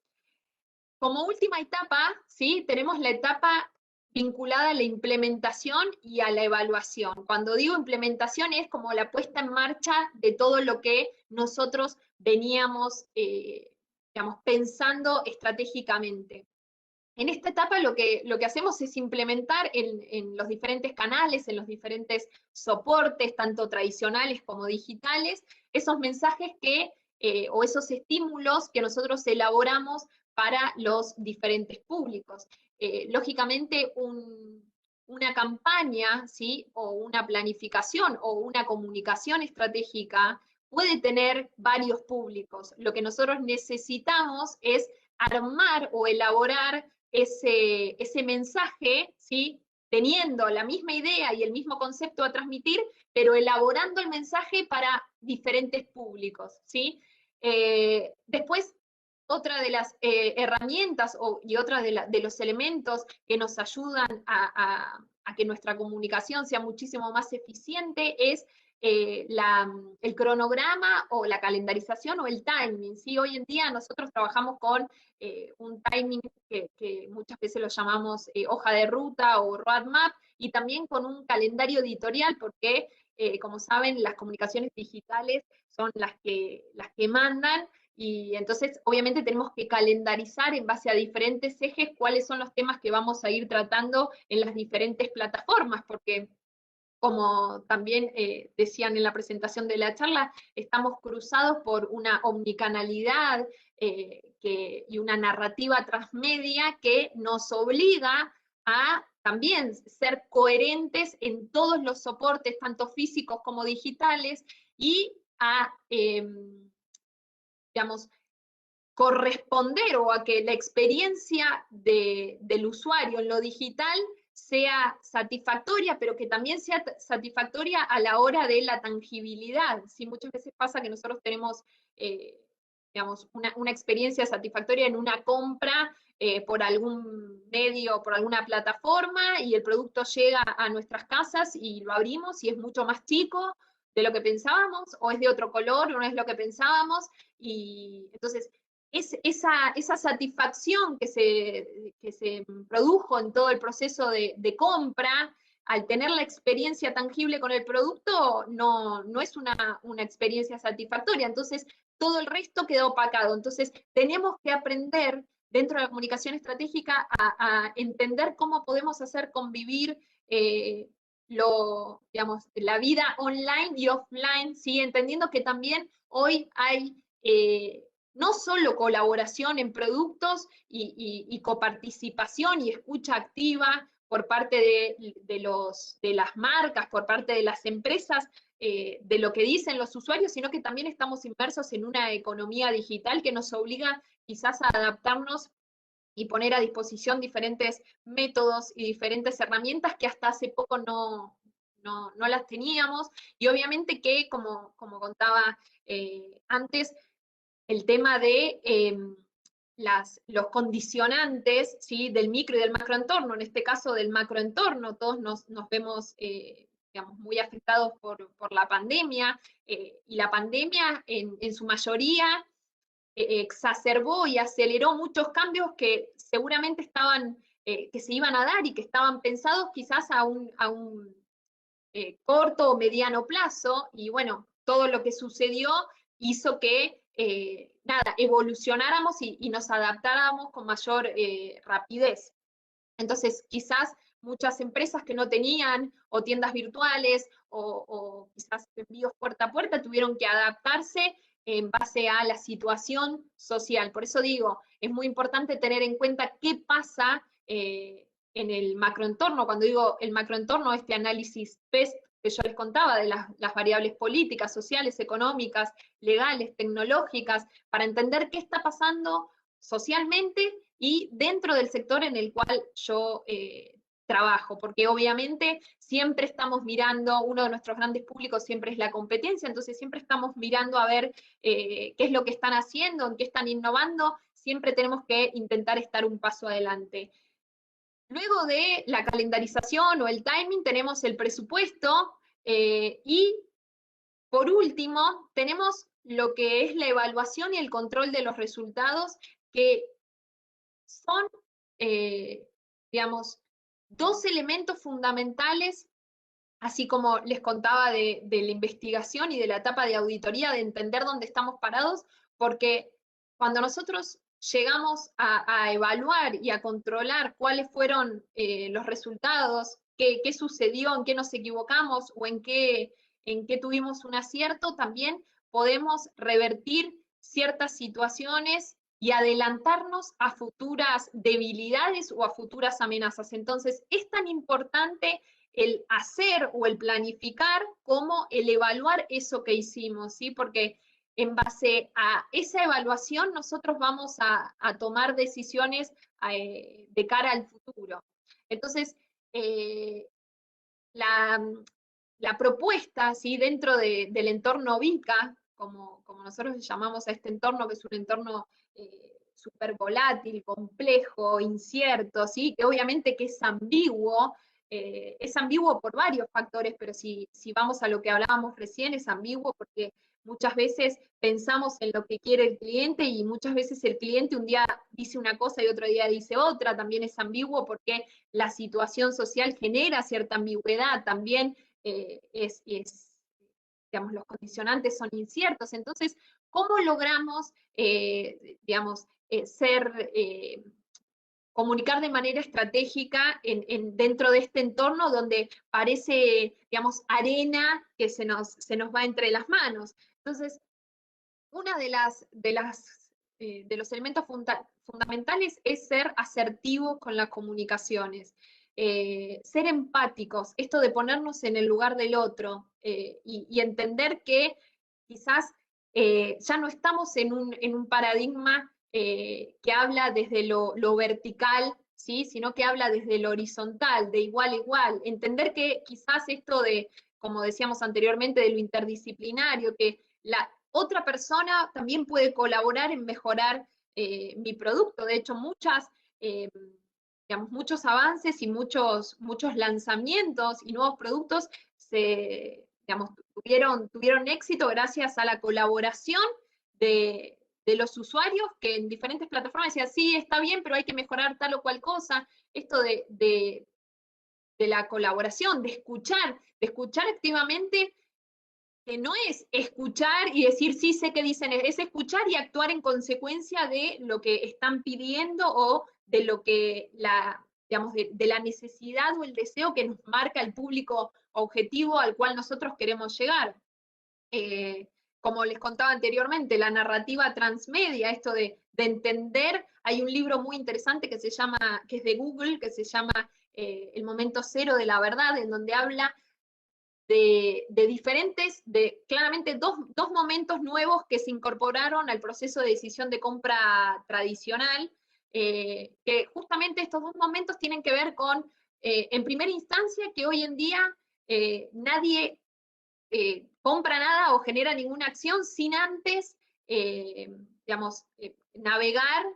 Como última etapa, ¿sí? Tenemos la etapa vinculada a la implementación y a la evaluación. Cuando digo implementación es como la puesta en marcha de todo lo que nosotros veníamos digamos, pensando estratégicamente. En esta etapa lo que hacemos es implementar en los diferentes canales, en los diferentes soportes, tanto tradicionales como digitales, esos mensajes o esos estímulos que nosotros elaboramos para los diferentes públicos. Lógicamente, una campaña, ¿sí? O una planificación o una comunicación estratégica puede tener varios públicos. Lo que nosotros necesitamos es armar o elaborar ese mensaje, ¿sí? Teniendo la misma idea y el mismo concepto a transmitir, pero elaborando el mensaje para diferentes públicos, ¿sí? Después, otra de las herramientas y otra de los elementos que nos ayudan a que nuestra comunicación sea muchísimo más eficiente es el cronograma o la calendarización o el timing, ¿sí? Hoy en día nosotros trabajamos con un timing que muchas veces lo llamamos hoja de ruta o roadmap, y también con un calendario editorial, porque como saben, las comunicaciones digitales son las que mandan, y entonces obviamente tenemos que calendarizar en base a diferentes ejes cuáles son los temas que vamos a ir tratando en las diferentes plataformas, porque como también decían en la presentación de la charla, estamos cruzados por una omnicanalidad y una narrativa transmedia que nos obliga a también ser coherentes en todos los soportes, tanto físicos como digitales, y a, digamos, corresponder o a que la experiencia del usuario en lo digital sea satisfactoria, pero que también sea satisfactoria a la hora de la tangibilidad. ¿Sí? Muchas veces pasa que nosotros tenemos, digamos, una experiencia satisfactoria en una compra por algún medio, por alguna plataforma, y el producto llega a nuestras casas y lo abrimos y es mucho más chico de lo que pensábamos, o es de otro color, o no es lo que pensábamos, y entonces esa satisfacción que se produjo en todo el proceso de compra, al tener la experiencia tangible con el producto, no es una experiencia satisfactoria. Entonces, todo el resto queda opacado. Entonces, tenemos que aprender dentro de la comunicación estratégica a entender cómo podemos hacer convivir digamos, la vida online y offline, ¿sí? Entendiendo que también hoy hay no solo colaboración en productos y coparticipación y escucha activa por parte de las marcas, por parte de las empresas, de lo que dicen los usuarios, sino que también estamos inmersos en una economía digital que nos obliga quizás a adaptarnos y poner a disposición diferentes métodos y diferentes herramientas que hasta hace poco no las teníamos, y obviamente que, como contaba antes, el tema de los condicionantes, ¿sí? Del micro y del macroentorno. En este caso del macroentorno, todos nos vemos digamos, muy afectados por la pandemia, y la pandemia en su mayoría exacerbó y aceleró muchos cambios que seguramente estaban, que se iban a dar y que estaban pensados quizás a un corto o mediano plazo, y bueno, todo lo que sucedió hizo que, nada, evolucionáramos y nos adaptáramos con mayor rapidez. Entonces, quizás muchas empresas que no tenían o tiendas virtuales o quizás envíos puerta a puerta tuvieron que adaptarse en base a la situación social. Por eso digo, es muy importante tener en cuenta qué pasa en el macroentorno. Cuando digo el macroentorno, este análisis PEST que yo les contaba de las variables políticas, sociales, económicas, legales, tecnológicas, para entender qué está pasando socialmente y dentro del sector en el cual yo trabajo, porque obviamente siempre estamos mirando, uno de nuestros grandes públicos siempre es la competencia, entonces siempre estamos mirando a ver qué es lo que están haciendo, en qué están innovando, siempre tenemos que intentar estar un paso adelante. Luego de la calendarización o el timing tenemos el presupuesto y por último tenemos lo que es la evaluación y el control de los resultados, que son, digamos, dos elementos fundamentales, así como les contaba de la investigación y de la etapa de auditoría, de entender dónde estamos parados, porque cuando nosotros llegamos a evaluar y a controlar cuáles fueron los resultados, qué sucedió, en qué nos equivocamos o en qué tuvimos un acierto, también podemos revertir ciertas situaciones y adelantarnos a futuras debilidades o a futuras amenazas. Entonces, es tan importante el hacer o el planificar como el evaluar eso que hicimos, ¿sí? Porque en base a esa evaluación nosotros vamos a tomar decisiones de cara al futuro. Entonces, la propuesta, ¿sí? Dentro del entorno VICA, como nosotros llamamos a este entorno, que es un entorno súper volátil, complejo, incierto, ¿sí? Que obviamente que es ambiguo por varios factores, pero si vamos a lo que hablábamos recién, es ambiguo porque muchas veces pensamos en lo que quiere el cliente y muchas veces el cliente un día dice una cosa y otro día dice otra. También es ambiguo porque la situación social genera cierta ambigüedad, también digamos, los condicionantes son inciertos. Entonces, ¿cómo logramos, digamos, comunicar de manera estratégica dentro de este entorno donde parece, digamos, arena que se nos va entre las manos? Entonces, una de los elementos fundamentales es ser asertivos con las comunicaciones, ser empáticos, esto de ponernos en el lugar del otro y entender que quizás ya no estamos en un paradigma que habla desde lo vertical, ¿sí? Sino que habla desde lo horizontal, de igual a igual. Entender que quizás esto de, como decíamos anteriormente, de lo interdisciplinario, que la otra persona también puede colaborar en mejorar mi producto. De hecho, digamos, muchos avances y muchos lanzamientos y nuevos productos digamos, tuvieron éxito gracias a la colaboración de los usuarios que en diferentes plataformas decían, sí, está bien, pero hay que mejorar tal o cual cosa. Esto de la colaboración, de escuchar activamente, que no es escuchar y decir, sí, sé qué dicen, es escuchar y actuar en consecuencia de lo que están pidiendo o de lo que digamos, de la necesidad o el deseo que nos marca el público objetivo al cual nosotros queremos llegar. Como les contaba anteriormente, la narrativa transmedia, esto de entender, hay un libro muy interesante que es de Google, que se llama El momento cero de la verdad, en donde habla de claramente dos momentos nuevos que se incorporaron al proceso de decisión de compra tradicional, que justamente estos dos momentos tienen que ver con, en primera instancia, que hoy en día nadie compra nada o genera ninguna acción sin antes, digamos, navegar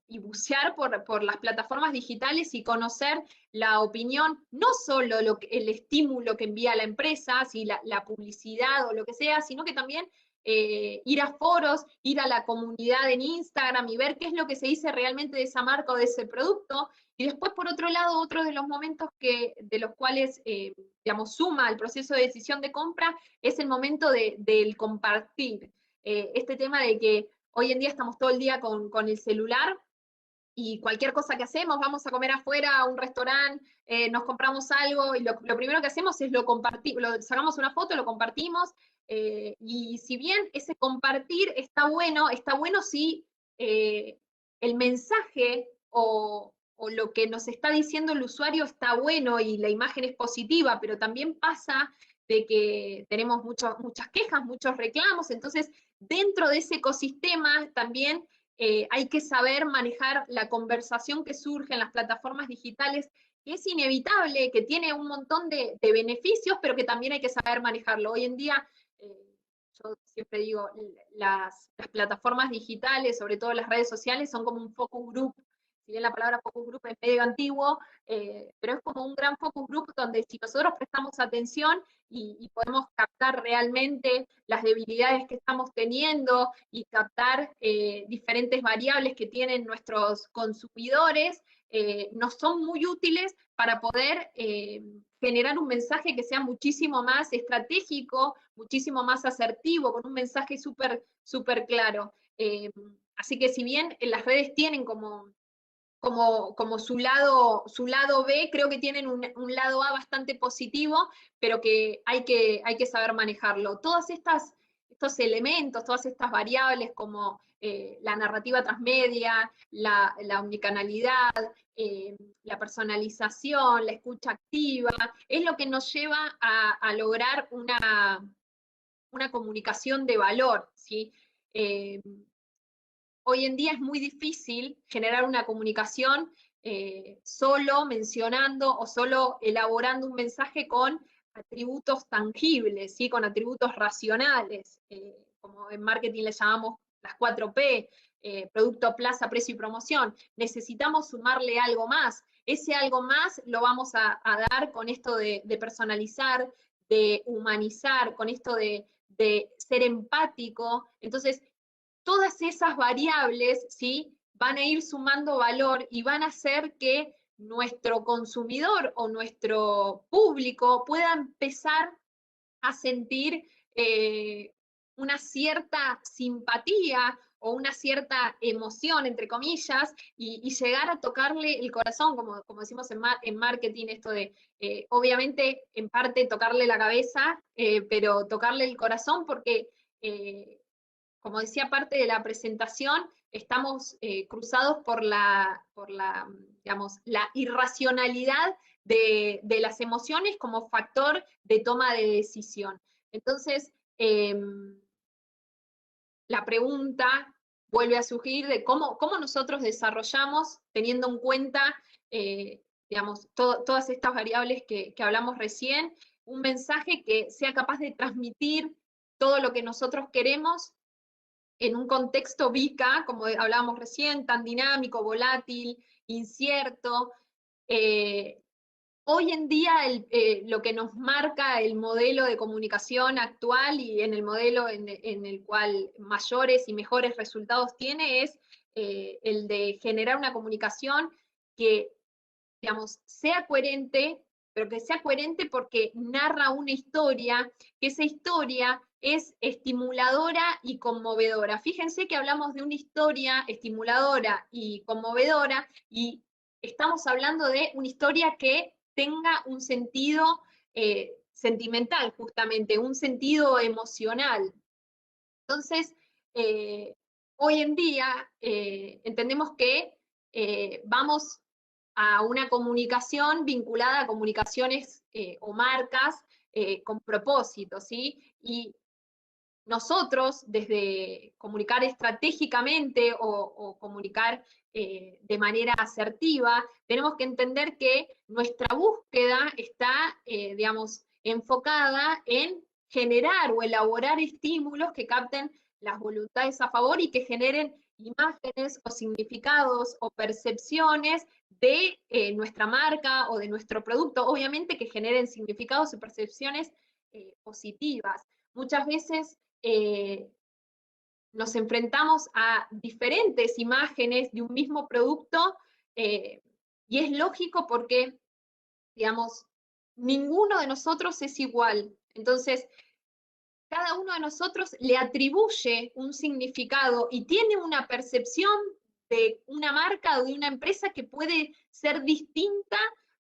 y bucear por las plataformas digitales y conocer la opinión, no solo el estímulo que envía la empresa, si la publicidad o lo que sea, sino que también ir a foros, ir a la comunidad en Instagram y ver qué es lo que se dice realmente de esa marca o de ese producto. Y después, por otro lado, otro de los momentos de los cuales, digamos, suma al proceso de decisión de compra es el momento del compartir. Este tema de que hoy en día estamos todo el día con el celular y cualquier cosa que hacemos, vamos a comer afuera a un restaurante, nos compramos algo y lo primero que hacemos es lo compartimos, sacamos una foto, lo compartimos, y si bien ese compartir está bueno si el mensaje o lo que nos está diciendo el usuario está bueno y la imagen es positiva, pero también pasa de que tenemos muchas quejas, muchos reclamos, entonces dentro de ese ecosistema también hay que saber manejar la conversación que surge en las plataformas digitales, que es inevitable, que tiene un montón de beneficios, pero que también hay que saber manejarlo. Hoy en día, yo siempre digo, las plataformas digitales, sobre todo las redes sociales, son como un focus group. Si bien la palabra focus group es medio antiguo, pero es como un gran focus group donde si nosotros prestamos atención y podemos captar realmente las debilidades que estamos teniendo y captar diferentes variables que tienen nuestros consumidores, nos son muy útiles para poder generar un mensaje que sea muchísimo más estratégico, muchísimo más asertivo, con un mensaje súper claro. Así que si bien las redes tienen como su lado B, creo que tienen un lado A bastante positivo, pero que hay que saber manejarlo. Estos elementos, todas estas variables como la narrativa transmedia, la omnicanalidad, la personalización, la escucha activa, es lo que nos lleva a lograr una comunicación de valor, ¿sí? Hoy en día es muy difícil generar una comunicación solo mencionando o solo elaborando un mensaje con atributos tangibles, ¿sí? Con atributos racionales, como en marketing le llamamos las 4P, producto, plaza, precio y promoción. Necesitamos sumarle algo más. Ese algo más lo vamos a dar con esto de personalizar, de humanizar, con esto de ser empático. Entonces, todas esas variables, ¿sí?, van a ir sumando valor y van a hacer que nuestro consumidor o nuestro público pueda empezar a sentir una cierta simpatía o una cierta emoción, entre comillas, y llegar a tocarle el corazón, como decimos en marketing, esto de, obviamente, en parte tocarle la cabeza, pero tocarle el corazón porque como decía parte de la presentación, estamos cruzados por digamos, la irracionalidad de las emociones como factor de toma de decisión. Entonces, la pregunta vuelve a surgir de cómo nosotros desarrollamos, teniendo en cuenta, digamos, todas estas variables que hablamos recién, un mensaje que sea capaz de transmitir todo lo que nosotros queremos en un contexto VICA, como hablábamos recién, tan dinámico, volátil, incierto. Hoy en día lo que nos marca el modelo de comunicación actual y en el modelo en el cual mayores y mejores resultados tiene es el de generar una comunicación que, digamos, sea coherente, pero que sea coherente porque narra una historia, que esa historia es estimuladora y conmovedora. Fíjense que hablamos de una historia estimuladora y conmovedora y estamos hablando de una historia que tenga un sentido sentimental, justamente, un sentido emocional. Entonces, hoy en día entendemos que vamos a una comunicación vinculada a comunicaciones o marcas con propósito, ¿sí? Y nosotros, desde comunicar estratégicamente o comunicar de manera asertiva, tenemos que entender que nuestra búsqueda está, digamos, enfocada en generar o elaborar estímulos que capten las voluntades a favor y que generen imágenes o significados o percepciones de nuestra marca o de nuestro producto, obviamente que generen significados y percepciones positivas. Muchas veces nos enfrentamos a diferentes imágenes de un mismo producto y es lógico porque, digamos, ninguno de nosotros es igual. Entonces, cada uno de nosotros le atribuye un significado y tiene una percepción de una marca o de una empresa que puede ser distinta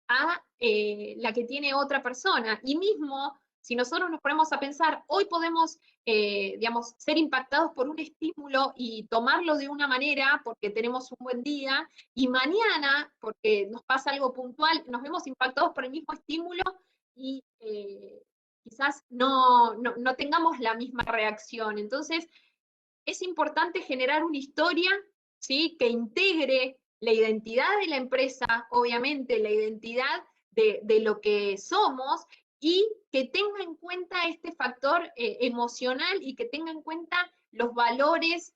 a la que tiene otra persona. Y mismo, si nosotros nos ponemos a pensar, hoy podemos, digamos, ser impactados por un estímulo y tomarlo de una manera porque tenemos un buen día, y mañana, porque nos pasa algo puntual, nos vemos impactados por el mismo estímulo y quizás no tengamos la misma reacción. Entonces, es importante generar una historia, ¿sí?, que integre la identidad de la empresa, obviamente la identidad de lo que somos, y que tenga en cuenta este factor emocional y que tenga en cuenta los valores,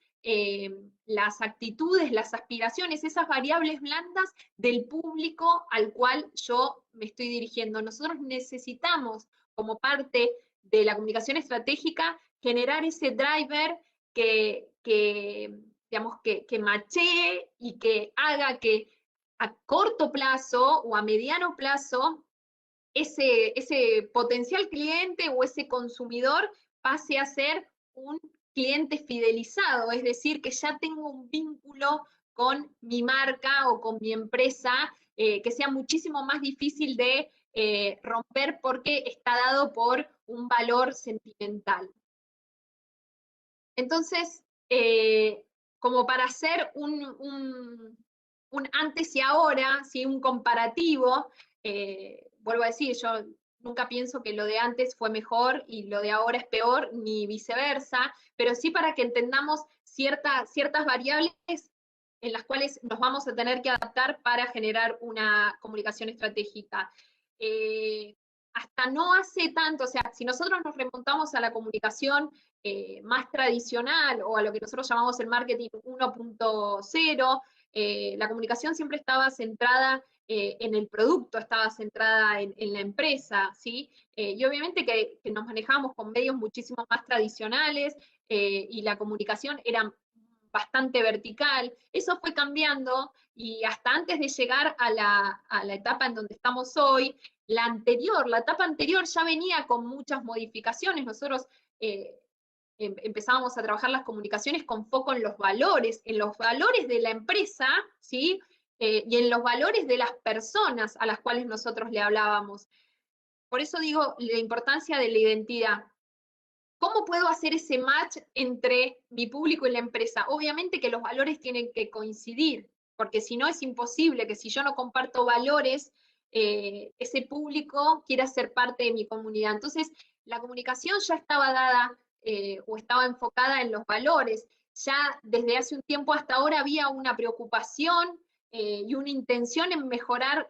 las actitudes, las aspiraciones, esas variables blandas del público al cual yo me estoy dirigiendo. Nosotros necesitamos, como parte de la comunicación estratégica, generar ese driver digamos, que machee y que haga que a corto plazo o a mediano plazo ese potencial cliente o ese consumidor pase a ser un cliente fidelizado, es decir, que ya tengo un vínculo con mi marca o con mi empresa, que sea muchísimo más difícil de romper porque está dado por un valor sentimental. Entonces, como para hacer un antes y ahora, ¿sí?, un comparativo, vuelvo a decir, yo nunca pienso que lo de antes fue mejor y lo de ahora es peor, ni viceversa, pero sí para que entendamos ciertas variables en las cuales nos vamos a tener que adaptar para generar una comunicación estratégica. Hasta no hace tanto, o sea, si nosotros nos remontamos a la comunicación más tradicional o a lo que nosotros llamamos el marketing 1.0, la comunicación siempre estaba centrada en el producto, estaba centrada en la empresa, ¿sí? Y obviamente que nos manejamos con medios muchísimo más tradicionales y la comunicación era bastante vertical. Eso fue cambiando y hasta antes de llegar a la etapa en donde estamos hoy, la etapa anterior ya venía con muchas modificaciones. Nosotros empezábamos a trabajar las comunicaciones con foco en los valores de la empresa, ¿sí? Y en los valores de las personas a las cuales nosotros le hablábamos. Por eso digo la importancia de la identidad. ¿Cómo puedo hacer ese match entre mi público y la empresa? Obviamente que los valores tienen que coincidir, porque si no es imposible que si yo no comparto valores, ese público quiera ser parte de mi comunidad. Entonces, la comunicación ya estaba dada o estaba enfocada en los valores. Ya desde hace un tiempo hasta ahora había una preocupación y una intención en mejorar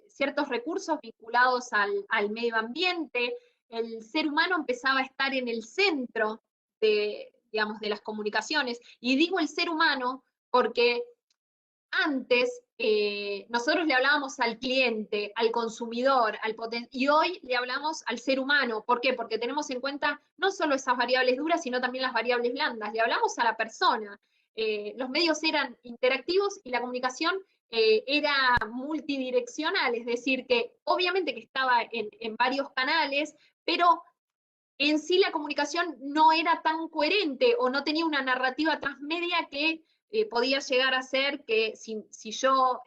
ciertos recursos vinculados al medio ambiente. El ser humano empezaba a estar en el centro digamos, de las comunicaciones. Y digo el ser humano porque antes nosotros le hablábamos al cliente, al consumidor, y hoy le hablamos al ser humano. ¿Por qué? Porque tenemos en cuenta no solo esas variables duras, sino también las variables blandas. Le hablamos a la persona. Los medios eran interactivos y la comunicación era multidireccional, es decir, que obviamente que estaba en varios canales, pero en sí la comunicación no era tan coherente o no tenía una narrativa transmedia que podía llegar a ser que si yo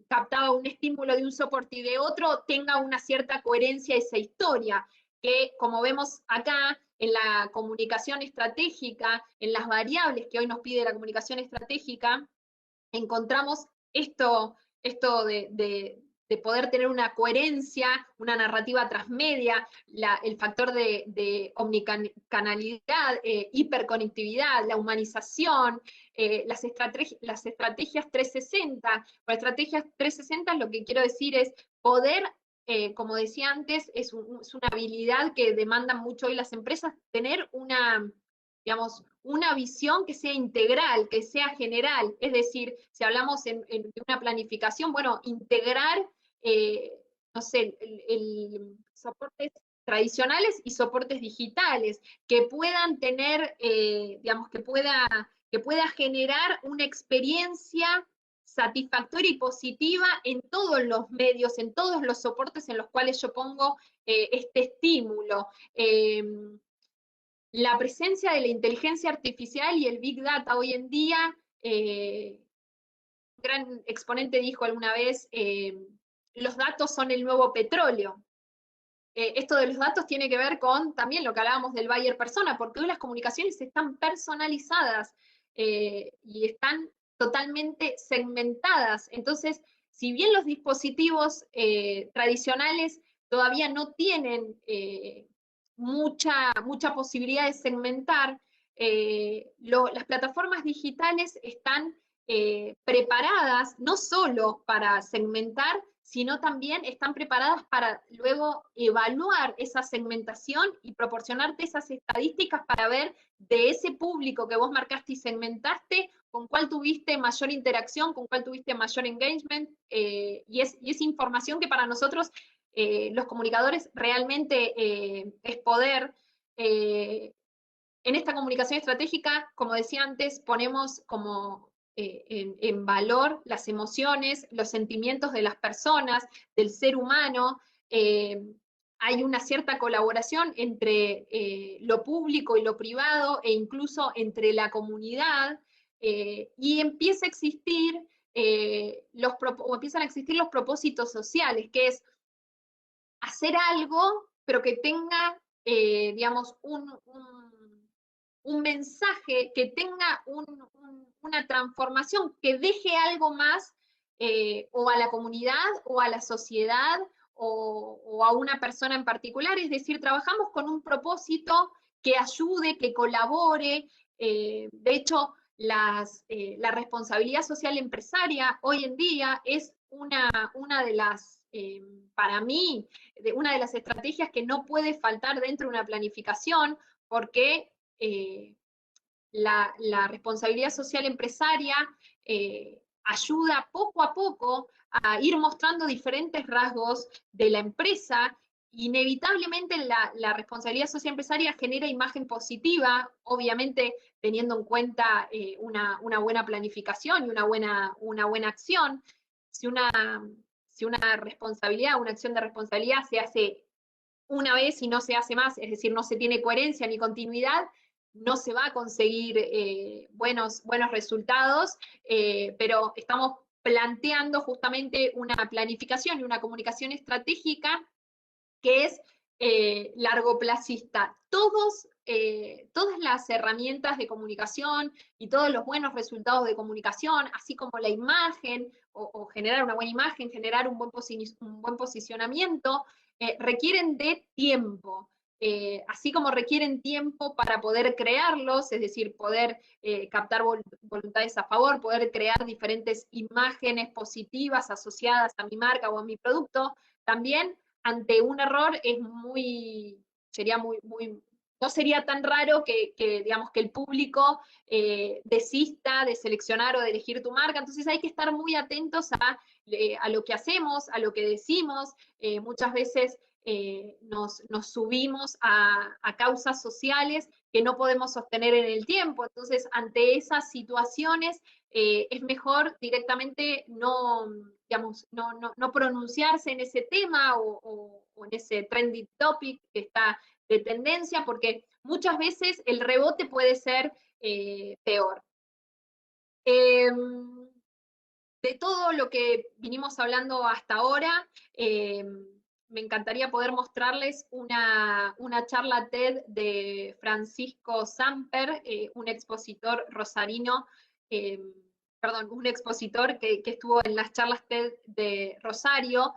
captaba un estímulo de un soporte y de otro, tenga una cierta coherencia esa historia, que como vemos acá en la comunicación estratégica, en las variables que hoy nos pide la comunicación estratégica, encontramos esto de poder tener una coherencia, una narrativa transmedia, el factor de omnicanalidad, hiperconectividad, la humanización, las estrategias 360. Por estrategias 360 lo que quiero decir es poder, como decía antes, es una habilidad que demandan mucho hoy las empresas, tener digamos, una visión que sea integral, que sea general. Es decir, si hablamos de una planificación, bueno, integrar, no sé, soportes tradicionales y soportes digitales, que puedan tener, digamos, que pueda generar una experiencia satisfactoria y positiva en todos los medios, en todos los soportes en los cuales yo pongo este estímulo. La presencia de la inteligencia artificial y el Big Data hoy en día gran exponente dijo alguna vez, los datos son el nuevo petróleo. Esto de los datos tiene que ver con también lo que hablábamos del buyer persona, porque hoy las comunicaciones están personalizadas y están totalmente segmentadas. Entonces, si bien los dispositivos tradicionales todavía no tienen mucha posibilidad de segmentar, las plataformas digitales están preparadas no solo para segmentar, sino también están preparadas para luego evaluar esa segmentación y proporcionarte esas estadísticas para ver de ese público que vos marcaste y segmentaste, con cuál tuviste mayor interacción, con cuál tuviste mayor engagement, y es información que para nosotros, los comunicadores, realmente es poder. En esta comunicación estratégica, como decía antes, ponemos como en valor las emociones, los sentimientos de las personas, del ser humano. Hay una cierta colaboración entre lo público y lo privado, e incluso entre la comunidad, y empieza a existir, empiezan a existir los propósitos sociales, que es hacer algo, pero que tenga, digamos, un mensaje, que tenga una transformación, que deje algo más o a la comunidad o a la sociedad o a una persona en particular. Es decir, trabajamos con un propósito que ayude, que colabore. De hecho, la responsabilidad social empresaria hoy en día es una de las, para mí, una de las estrategias que no puede faltar dentro de una planificación, porque la responsabilidad social empresaria ayuda poco a poco a ir mostrando diferentes rasgos de la empresa. Inevitablemente la responsabilidad social empresaria genera imagen positiva, obviamente teniendo en cuenta una buena planificación y una buena acción. Si una responsabilidad, una acción de responsabilidad se hace una vez y no se hace más, es decir, no se tiene coherencia ni continuidad, no se va a conseguir buenos resultados, pero estamos planteando justamente una planificación y una comunicación estratégica que es largoplacista. Todas las herramientas de comunicación y todos los buenos resultados de comunicación, así como la imagen, o generar una buena imagen, generar un buen posicionamiento, requieren de tiempo. Así como requieren tiempo para poder crearlos, es decir, poder captar voluntades a favor, poder crear diferentes imágenes positivas asociadas a mi marca o a mi producto, también ante un error no sería tan raro que digamos, que el público desista de seleccionar o de elegir tu marca. Entonces hay que estar muy atentos a lo que hacemos, a lo que decimos. Muchas veces nos subimos a causas sociales que no podemos sostener en el tiempo. Entonces, ante esas situaciones, es mejor directamente digamos, no pronunciarse en ese tema o en ese trending topic que está de tendencia, porque muchas veces el rebote puede ser peor. De todo lo que vinimos hablando hasta ahora, me encantaría poder mostrarles una charla TED de Francisco Samper, un expositor rosarino, un expositor que estuvo en las charlas TED de Rosario.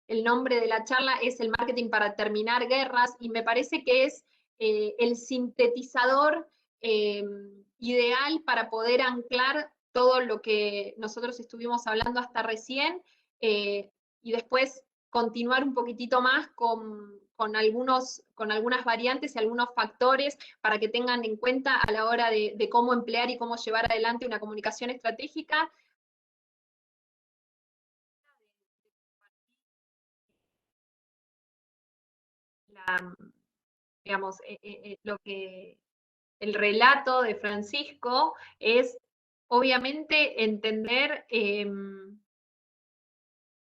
El nombre de la charla es El marketing para terminar guerras, y me parece que es el sintetizador ideal para poder anclar todo lo que nosotros estuvimos hablando hasta recién, y después continuar un poquitito más con algunas variantes y algunos factores para que tengan en cuenta a la hora de cómo emplear y cómo llevar adelante una comunicación estratégica. Digamos, el relato de Francisco es obviamente entender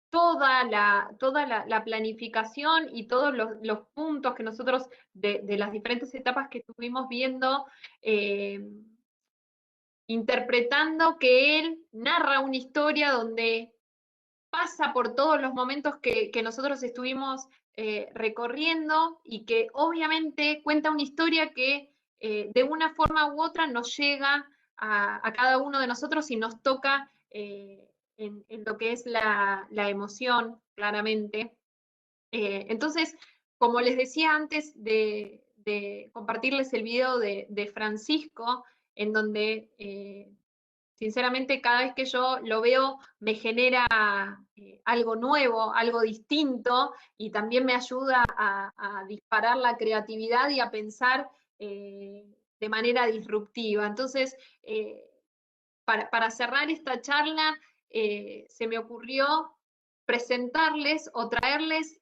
toda la planificación y todos los puntos que nosotros, de las diferentes etapas que estuvimos viendo, interpretando que él narra una historia donde pasa por todos los momentos que nosotros estuvimos recorriendo y que obviamente cuenta una historia que de una forma u otra nos llega a cada uno de nosotros y nos toca en lo que es la emoción, claramente. Entonces, como les decía antes de compartirles el video de Francisco, en donde sinceramente cada vez que yo lo veo me genera algo nuevo, algo distinto, y también me ayuda a disparar la creatividad y a pensar de manera disruptiva. Entonces, para cerrar esta charla, se me ocurrió presentarles o traerles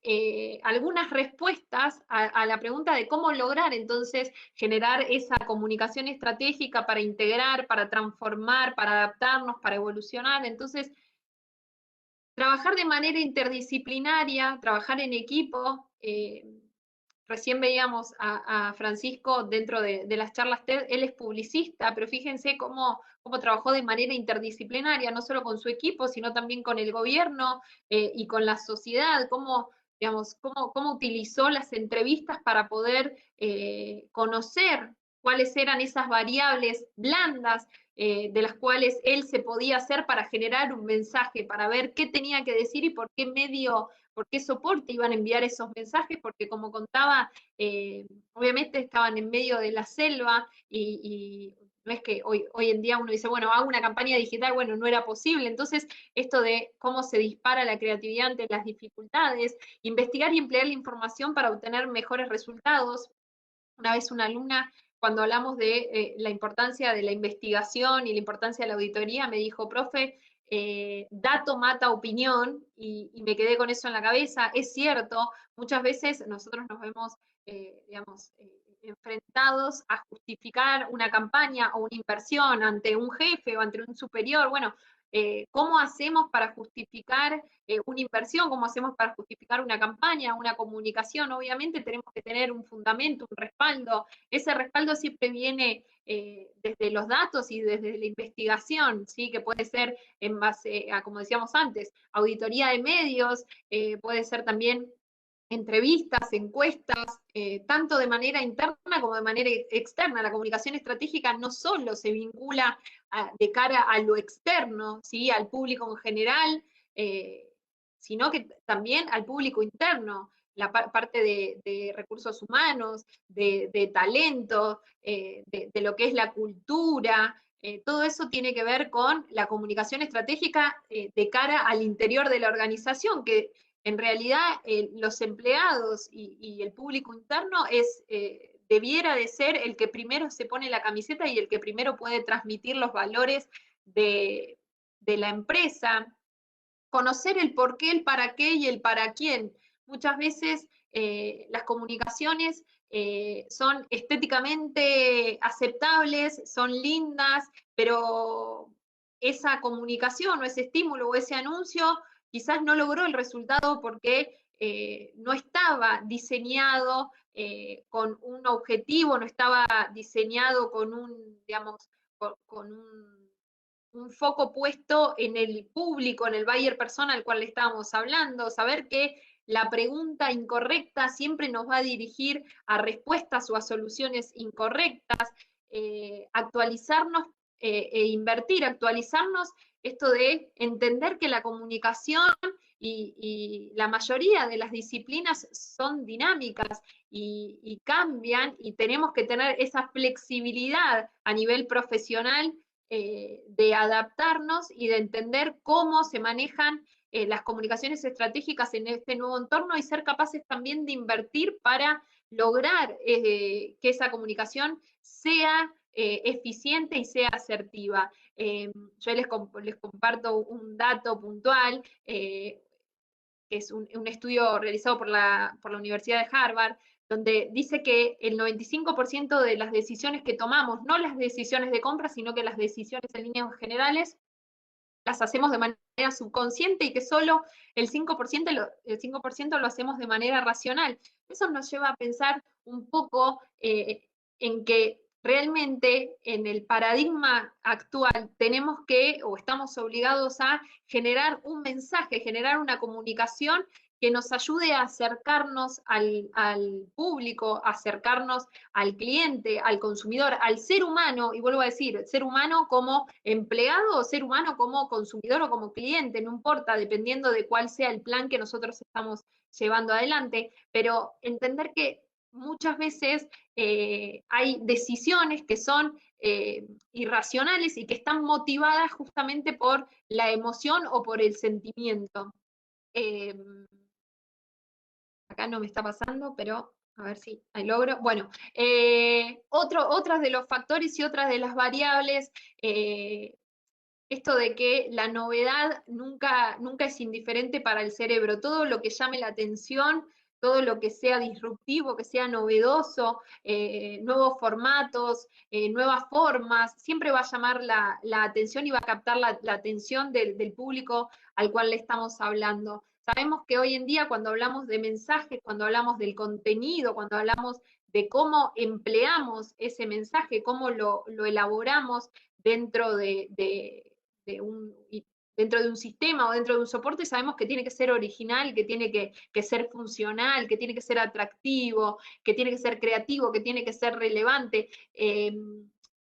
algunas respuestas a la pregunta de cómo lograr entonces generar esa comunicación estratégica para integrar, para transformar, para adaptarnos, para evolucionar. Entonces, trabajar de manera interdisciplinaria, trabajar en equipo. Recién veíamos a Francisco dentro de las charlas TED, él es publicista, pero fíjense cómo trabajó de manera interdisciplinaria, no solo con su equipo, sino también con el gobierno y con la sociedad, digamos, cómo utilizó las entrevistas para poder conocer cuáles eran esas variables blandas de las cuales él se podía hacer para generar un mensaje, para ver qué tenía que decir y por qué medio, por qué soporte iban a enviar esos mensajes, porque como contaba, obviamente estaban en medio de la selva y no es que hoy en día uno dice, bueno, hago una campaña digital, bueno, no era posible. Entonces, esto de cómo se dispara la creatividad ante las dificultades, investigar y emplear la información para obtener mejores resultados. Una vez una alumna, cuando hablamos de la importancia de la investigación y la importancia de la auditoría, me dijo, profe, dato mata opinión, y me quedé con eso en la cabeza. Es cierto, muchas veces nosotros nos vemos, digamos, enfrentados a justificar una campaña o una inversión ante un jefe o ante un superior. Bueno, ¿cómo hacemos para justificar una inversión? ¿Cómo hacemos para justificar una campaña, una comunicación? Obviamente tenemos que tener un fundamento, un respaldo. Ese respaldo siempre viene desde los datos y desde la investigación, ¿sí? Que puede ser en base a, como decíamos antes, auditoría de medios, puede ser también entrevistas, encuestas, tanto de manera interna como de manera externa. La comunicación estratégica no solo se vincula de cara a lo externo, ¿sí? Al público en general, sino que también al público interno, la parte de recursos humanos, de talento, de lo que es la cultura. Todo eso tiene que ver con la comunicación estratégica de cara al interior de la organización, que en realidad los empleados y el público interno debiera de ser el que primero se pone la camiseta y el que primero puede transmitir los valores de la empresa. Conocer el por qué, el para qué y el para quién. Muchas veces las comunicaciones son estéticamente aceptables, son lindas, pero esa comunicación o ese estímulo o ese anuncio quizás no logró el resultado porque no estaba diseñado con un objetivo, no estaba diseñado con un, digamos, con un foco puesto en el público, en el buyer persona al cual le estábamos hablando, saber que la pregunta incorrecta siempre nos va a dirigir a respuestas o a soluciones incorrectas, actualizarnos e invertir, actualizarnos, esto de entender que la comunicación y la mayoría de las disciplinas son dinámicas y cambian, y tenemos que tener esa flexibilidad a nivel profesional de adaptarnos y de entender cómo se manejan las comunicaciones estratégicas en este nuevo entorno y ser capaces también de invertir para lograr que esa comunicación sea eficiente y sea asertiva. Yo les comparto un dato puntual, que es un estudio realizado por la Universidad de Harvard, donde dice que el 95% de las decisiones que tomamos, no las decisiones de compra, sino que las decisiones en líneas generales, las hacemos de manera subconsciente y que solo el 5% lo hacemos de manera racional. Eso nos lleva a pensar un poco en que realmente en el paradigma actual tenemos que, o estamos obligados a generar un mensaje, generar una comunicación que nos ayude a acercarnos al público, acercarnos al cliente, al consumidor, al ser humano, y vuelvo a decir, ser humano como empleado o ser humano como consumidor o como cliente, no importa, dependiendo de cuál sea el plan que nosotros estamos llevando adelante, pero entender que muchas veces hay decisiones que son irracionales y que están motivadas justamente por la emoción o por el sentimiento. Eh, acá no me está pasando, pero a ver si hay logro. Bueno, otras de los factores y otras de las variables, esto de que la novedad nunca es indiferente para el cerebro. Todo lo que llame la atención, todo lo que sea disruptivo, que sea novedoso, nuevos formatos, nuevas formas, siempre va a llamar la atención y va a captar la atención del público al cual le estamos hablando. Sabemos que hoy en día cuando hablamos de mensajes, cuando hablamos del contenido, cuando hablamos de cómo empleamos ese mensaje, cómo lo elaboramos dentro dentro de un sistema o dentro de un soporte, sabemos que tiene que ser original, que tiene que ser funcional, que tiene que ser atractivo, que tiene que ser creativo, que tiene que ser relevante.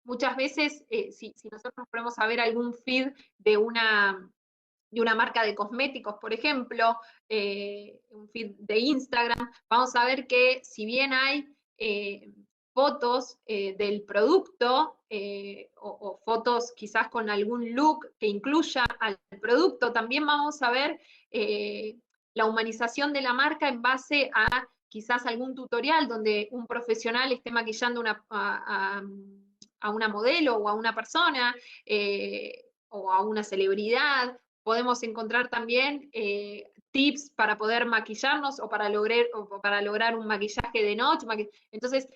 Muchas veces, si nosotros nos ponemos a ver algún feed de una marca de cosméticos, por ejemplo, un feed de Instagram, vamos a ver que si bien hay fotos del producto o fotos quizás con algún look que incluya al producto, también vamos a ver la humanización de la marca en base a quizás algún tutorial donde un profesional esté maquillando a una modelo o a una persona o a una celebridad. Podemos encontrar también tips para poder maquillarnos o para lograr un maquillaje de noche. Entonces,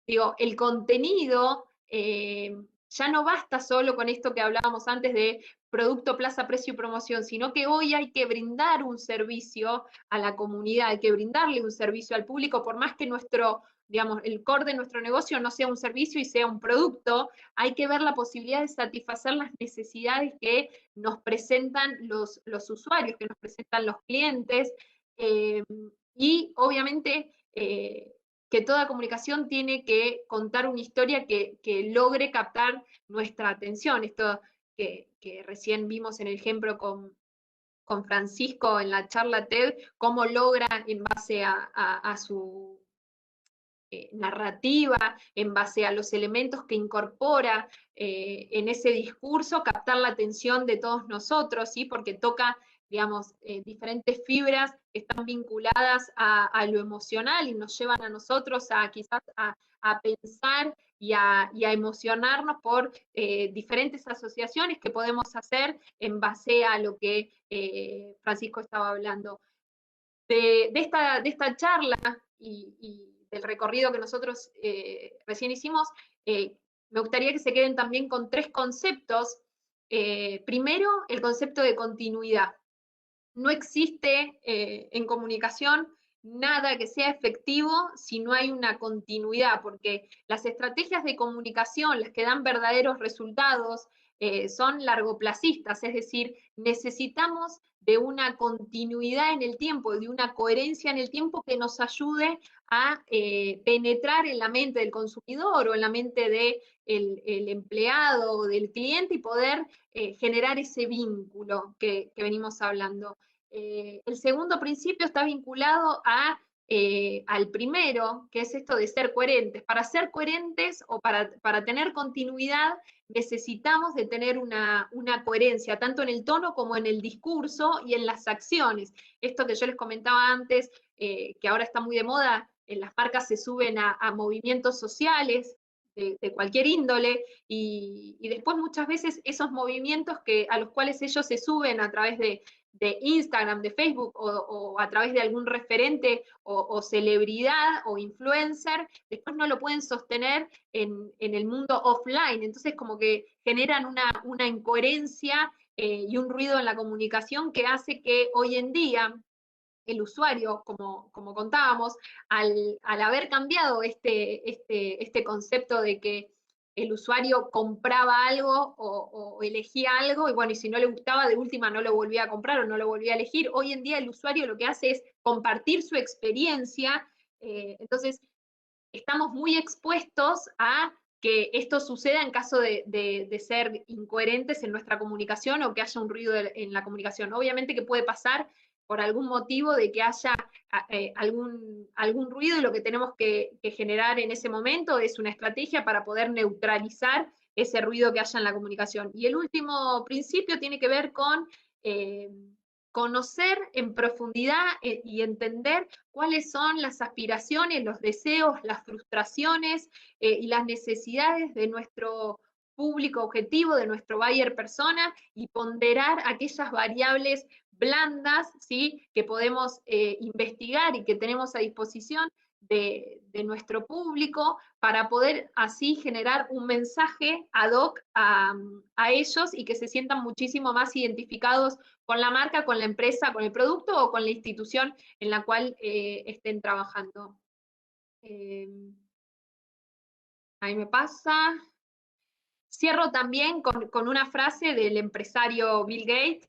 digo, el contenido ya no basta solo con esto que hablábamos antes de producto, plaza, precio y promoción, sino que hoy hay que brindar un servicio a la comunidad, hay que brindarle un servicio al público, por más que digamos, el core de nuestro negocio no sea un servicio y sea un producto, hay que ver la posibilidad de satisfacer las necesidades que nos presentan los usuarios, que nos presentan los clientes, y obviamente que toda comunicación tiene que contar una historia que logre captar nuestra atención. Esto que recién vimos en el ejemplo con Francisco en la charla TED, cómo logra en base a su narrativa, en base a los elementos que incorpora en ese discurso, captar la atención de todos nosotros, ¿sí? Porque toca, digamos, diferentes fibras que están vinculadas a lo emocional y nos llevan a nosotros quizás a pensar y a emocionarnos por diferentes asociaciones que podemos hacer en base a lo que Francisco estaba hablando. De esta charla y del recorrido que nosotros recién hicimos, me gustaría que se queden también con 3 conceptos. Primero, el concepto de continuidad. No existe en comunicación nada que sea efectivo si no hay una continuidad, porque las estrategias de comunicación, las que dan verdaderos resultados, son largoplacistas, es decir, necesitamos de una continuidad en el tiempo, de una coherencia en el tiempo que nos ayude a penetrar en la mente del consumidor o en la mente del empleado o del cliente y poder generar ese vínculo que venimos hablando. El segundo principio está vinculado al primero, que es esto de ser coherentes. Para ser coherentes o para tener continuidad necesitamos de tener una coherencia, tanto en el tono como en el discurso y en las acciones. Esto que yo les comentaba antes, que ahora está muy de moda, en las marcas se suben a movimientos sociales de cualquier índole y después muchas veces esos movimientos a los cuales ellos se suben a través de Instagram, de Facebook o a través de algún referente o celebridad o influencer, después no lo pueden sostener en el mundo offline. Entonces como que generan una incoherencia y un ruido en la comunicación que hace que hoy en día el usuario, como contábamos, al haber cambiado este concepto de que el usuario compraba algo o elegía algo, y bueno, y si no le gustaba, de última no lo volvía a comprar o no lo volvía a elegir. Hoy en día el usuario lo que hace es compartir su experiencia, entonces estamos muy expuestos a que esto suceda en caso de ser incoherentes en nuestra comunicación o que haya un ruido en la comunicación. Obviamente que puede pasar por algún motivo de que haya algún ruido, y lo que tenemos que generar en ese momento es una estrategia para poder neutralizar ese ruido que haya en la comunicación. Y el último principio tiene que ver con conocer en profundidad y entender cuáles son las aspiraciones, los deseos, las frustraciones y las necesidades de nuestro público objetivo, de nuestro buyer persona, y ponderar aquellas variables blandas, ¿sí?, que podemos investigar y que tenemos a disposición de nuestro público, para poder así generar un mensaje ad hoc a ellos y que se sientan muchísimo más identificados con la marca, con la empresa, con el producto o con la institución en la cual estén trabajando. Ahí me pasa. Cierro también con una frase del empresario Bill Gates: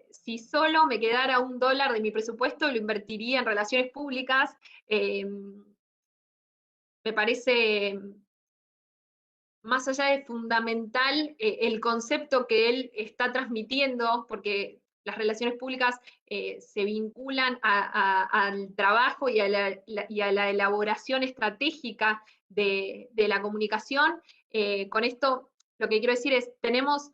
si solo me quedara $1 de mi presupuesto, lo invertiría en relaciones públicas. Me parece, más allá de fundamental, el concepto que él está transmitiendo, porque las relaciones públicas se vinculan al trabajo y a la elaboración estratégica de la comunicación. Con esto lo que quiero decir es, tenemos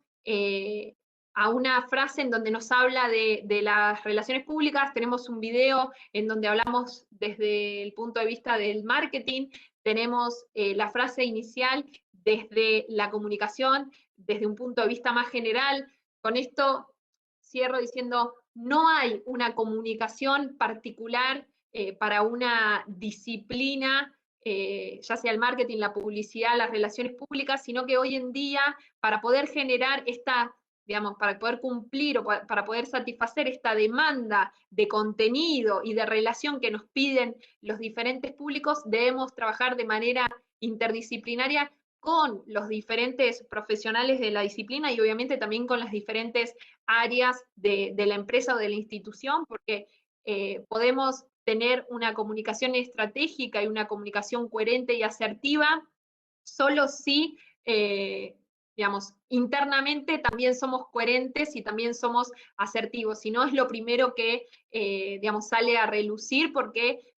a una frase en donde nos habla de las relaciones públicas, tenemos un video en donde hablamos desde el punto de vista del marketing, tenemos la frase inicial desde la comunicación, desde un punto de vista más general. Con esto cierro diciendo, no hay una comunicación particular para una disciplina, ya sea el marketing, la publicidad, las relaciones públicas, sino que hoy en día, para poder generar esta, digamos, para poder cumplir o para poder satisfacer esta demanda de contenido y de relación que nos piden los diferentes públicos, debemos trabajar de manera interdisciplinaria con los diferentes profesionales de la disciplina y obviamente también con las diferentes áreas de la empresa o de la institución, porque podemos tener una comunicación estratégica y una comunicación coherente y asertiva solo si, digamos, internamente también somos coherentes y también somos asertivos. Si no, es lo primero que, digamos, sale a relucir, porque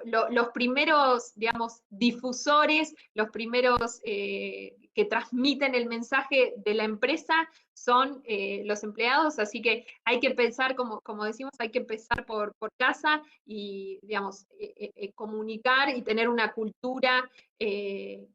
los primeros, digamos, difusores, los primeros que transmiten el mensaje de la empresa son los empleados, así que hay que pensar, como decimos, hay que empezar por casa y, digamos, comunicar y tener una cultura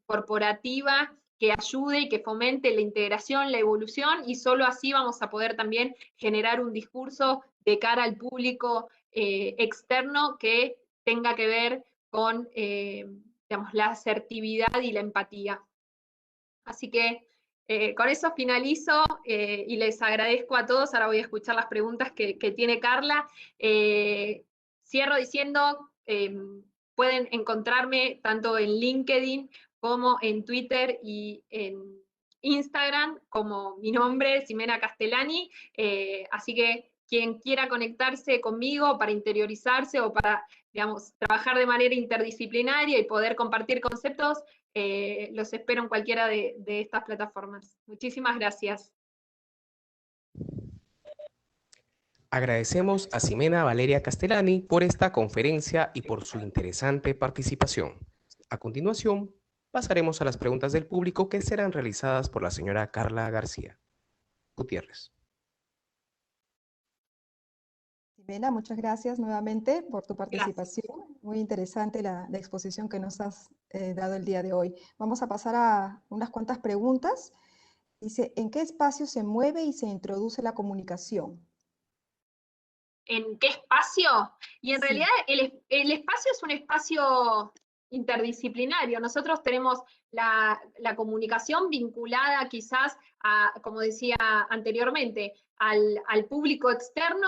corporativa que ayude y que fomente la integración, la evolución, y solo así vamos a poder también generar un discurso de cara al público externo que tenga que ver con, digamos, la asertividad y la empatía. Así que con eso finalizo y les agradezco a todos. Ahora voy a escuchar las preguntas que tiene Carla. Cierro diciendo, pueden encontrarme tanto en LinkedIn como en Twitter y en Instagram como mi nombre, Ximena Castellani. Así que quien quiera conectarse conmigo para interiorizarse o para, digamos, trabajar de manera interdisciplinaria y poder compartir conceptos, los espero en cualquiera de estas plataformas. Muchísimas gracias. Agradecemos a Ximena Valeria Castellani por esta conferencia y por su interesante participación. A continuación, pasaremos a las preguntas del público que serán realizadas por la señora Carla García Gutiérrez. Ximena, muchas gracias nuevamente por tu participación. Gracias. Muy interesante la exposición que nos has dado el día de hoy. Vamos a pasar a unas cuantas preguntas. Dice, ¿en qué espacio se mueve y se introduce la comunicación? ¿En qué espacio? Y en realidad el espacio es un espacio interdisciplinario. Nosotros tenemos la comunicación vinculada quizás a, como decía anteriormente, al público externo,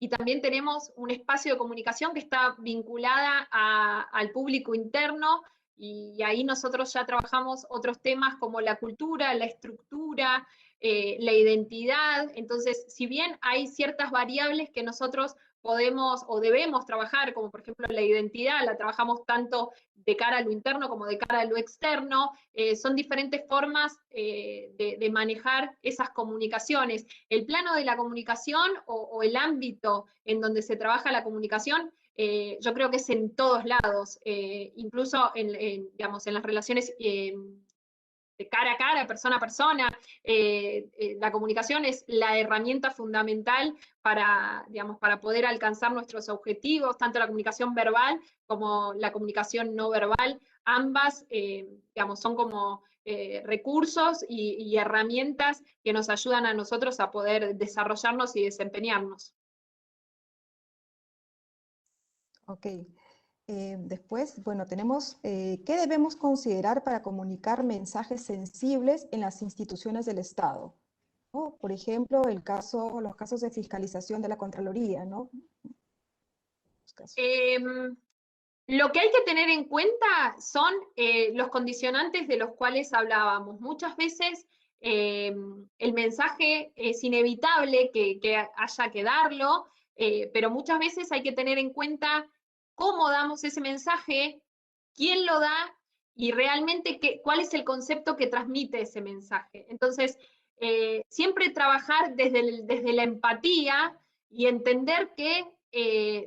y también tenemos un espacio de comunicación que está vinculada al público interno, y ahí nosotros ya trabajamos otros temas como la cultura, la estructura, la identidad. Entonces, si bien hay ciertas variables que nosotros podemos o debemos trabajar, como por ejemplo la identidad, la trabajamos tanto de cara a lo interno como de cara a lo externo, son diferentes formas de manejar esas comunicaciones. El plano de la comunicación o el ámbito en donde se trabaja la comunicación, yo creo que es en todos lados, incluso digamos, en las relaciones de cara a cara, persona a persona. La comunicación es la herramienta fundamental para, digamos, para poder alcanzar nuestros objetivos, tanto la comunicación verbal como la comunicación no verbal. Ambas, digamos, son como recursos y herramientas que nos ayudan a nosotros a poder desarrollarnos y desempeñarnos. Ok. Después, bueno, tenemos, ¿qué debemos considerar para comunicar mensajes sensibles en las instituciones del Estado? ¿No? Por ejemplo, los casos de fiscalización de la Contraloría, ¿no? Lo que hay que tener en cuenta son los condicionantes de los cuales hablábamos. Muchas veces el mensaje es inevitable que haya que darlo, pero muchas veces hay que tener en cuenta cómo damos ese mensaje, quién lo da y realmente cuál es el concepto que transmite ese mensaje. Entonces, siempre trabajar desde la empatía y entender que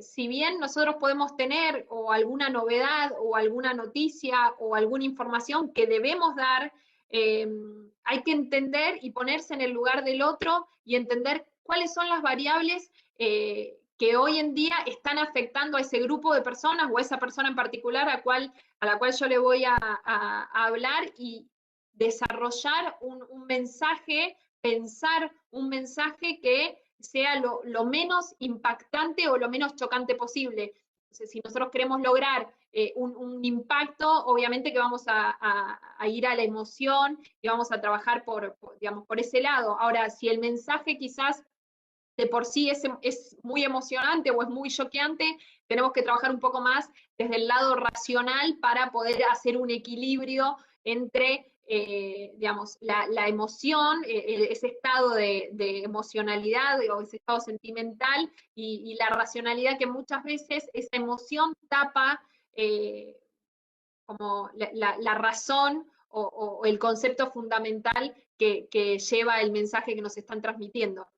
si bien nosotros podemos tener o alguna novedad o alguna noticia o alguna información que debemos dar, hay que entender y ponerse en el lugar del otro y entender cuáles son las variables que hoy en día están afectando a ese grupo de personas o a esa persona en particular a la cual yo le voy a hablar, y desarrollar un mensaje, pensar un mensaje que sea lo menos impactante o lo menos chocante posible. Entonces, si nosotros queremos lograr un impacto, obviamente que vamos a ir a la emoción y vamos a trabajar digamos, por ese lado. Ahora, si el mensaje quizás de por sí es muy emocionante o es muy choqueante, tenemos que trabajar un poco más desde el lado racional para poder hacer un equilibrio entre digamos, la emoción, ese estado de emocionalidad o ese estado sentimental y la racionalidad, que muchas veces esa emoción tapa como la razón o el concepto fundamental que lleva el mensaje que nos están transmitiendo.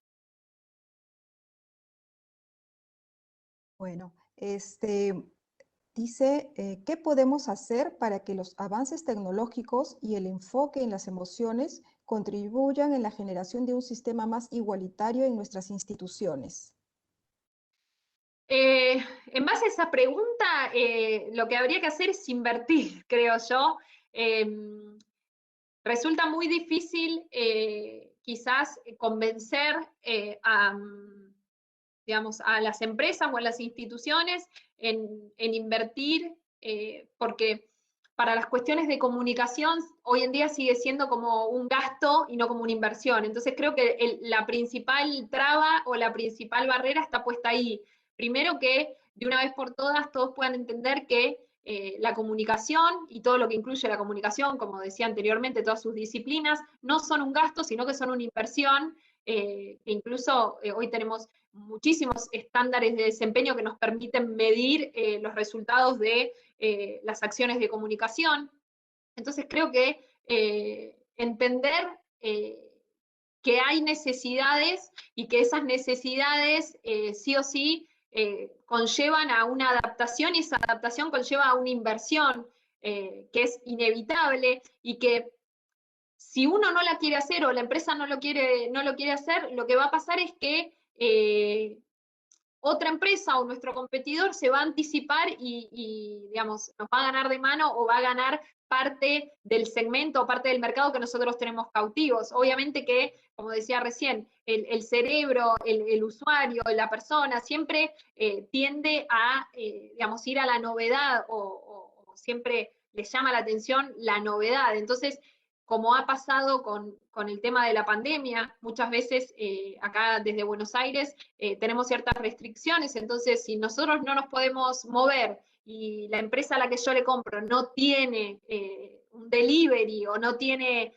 Bueno, dice, ¿qué podemos hacer para que los avances tecnológicos y el enfoque en las emociones contribuyan en la generación de un sistema más igualitario en nuestras instituciones? En base a esa pregunta, lo que habría que hacer es invertir, creo yo. Resulta muy difícil quizás convencer digamos, a las empresas o a las instituciones en invertir, porque para las cuestiones de comunicación hoy en día sigue siendo como un gasto y no como una inversión. Entonces creo que la principal traba o la principal barrera está puesta ahí. Primero, que de una vez por todas todos puedan entender que la comunicación y todo lo que incluye la comunicación, como decía anteriormente, todas sus disciplinas, no son un gasto, sino que son una inversión. Incluso hoy tenemos muchísimos estándares de desempeño que nos permiten medir los resultados de las acciones de comunicación. Entonces creo que entender que hay necesidades y que esas necesidades sí o sí conllevan a una adaptación, y esa adaptación conlleva a una inversión que es inevitable, y que si uno no la quiere hacer o la empresa no lo quiere hacer, lo que va a pasar es que otra empresa o nuestro competidor se va a anticipar y, digamos, nos va a ganar de mano o va a ganar parte del segmento o parte del mercado que nosotros tenemos cautivos. Obviamente que, como decía recién, el cerebro, el usuario, la persona siempre tiende a, digamos, ir a la novedad o siempre les llama la atención la novedad. Entonces, como ha pasado con el tema de la pandemia, muchas veces acá desde Buenos Aires tenemos ciertas restricciones, entonces si nosotros no nos podemos mover y la empresa a la que yo le compro no tiene un delivery o no tiene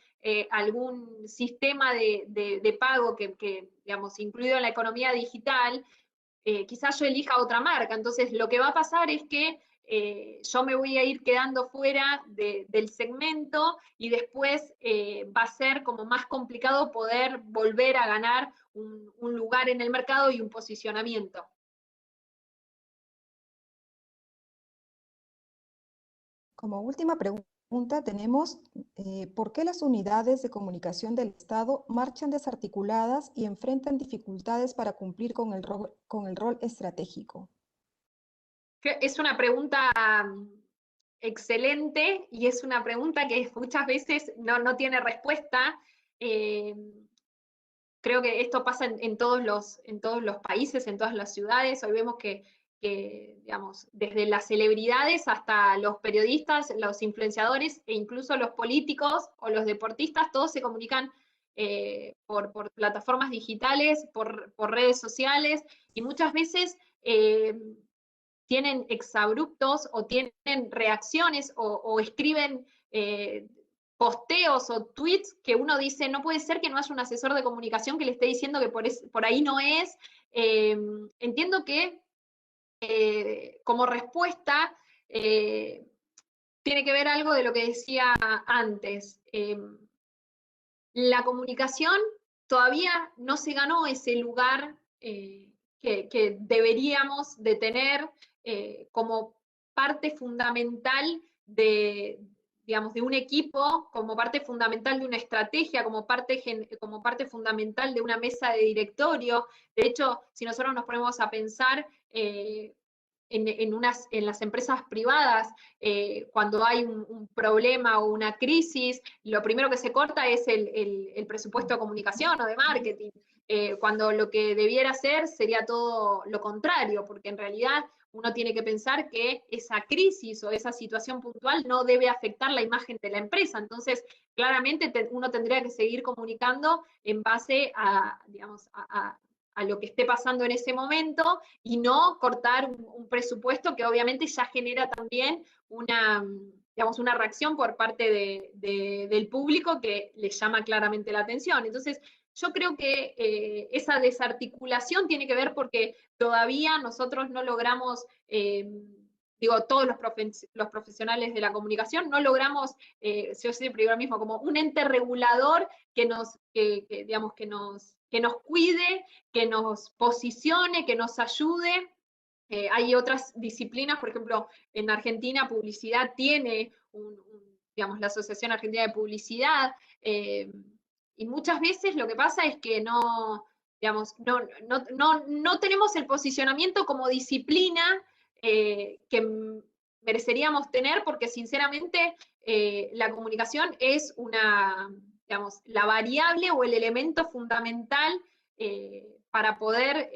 algún sistema de pago que, digamos, incluido en la economía digital, quizás yo elija otra marca. Entonces, lo que va a pasar es que yo me voy a ir quedando fuera del segmento y después va a ser como más complicado poder volver a ganar un lugar en el mercado y un posicionamiento. Como última pregunta tenemos, ¿por qué las unidades de comunicación del Estado marchan desarticuladas y enfrentan dificultades para cumplir con el rol estratégico? Es una pregunta excelente y es una pregunta que muchas veces no tiene respuesta. Creo que esto pasa en todos los países, en todas las ciudades. Hoy vemos que, digamos, desde las celebridades hasta los periodistas, los influenciadores e incluso los políticos o los deportistas, todos se comunican por plataformas digitales, por redes sociales, y muchas veces tienen exabruptos o tienen reacciones o escriben posteos o tweets que uno dice, no puede ser que no haya un asesor de comunicación que le esté diciendo que por ahí no es. Entiendo que como respuesta tiene que ver algo de lo que decía antes. La comunicación todavía no se ganó ese lugar que deberíamos de tener como parte fundamental digamos, de un equipo, como parte fundamental de una estrategia, como parte fundamental de una mesa de directorio. De hecho, si nosotros nos ponemos a pensar en las empresas privadas, cuando hay un problema o una crisis, lo primero que se corta es el presupuesto de comunicación o de marketing, cuando lo que debiera hacer sería todo lo contrario, porque en realidad uno tiene que pensar que esa crisis o esa situación puntual no debe afectar la imagen de la empresa. Entonces, claramente uno tendría que seguir comunicando en base a, digamos, a lo que esté pasando en ese momento y no cortar un presupuesto que obviamente ya genera también digamos, una reacción por parte del público que le llama claramente la atención. Entonces, yo creo que esa desarticulación tiene que ver porque todavía nosotros no logramos, digo, todos los profesionales de la comunicación, no logramos, yo siempre digo lo mismo, como un ente regulador digamos, que nos cuide, que nos posicione, que nos ayude. Hay otras disciplinas, por ejemplo, en Argentina publicidad tiene digamos, la Asociación Argentina de Publicidad, y muchas veces lo que pasa es que digamos, no tenemos el posicionamiento como disciplina que mereceríamos tener, porque sinceramente la comunicación es digamos, la variable o el elemento fundamental para poder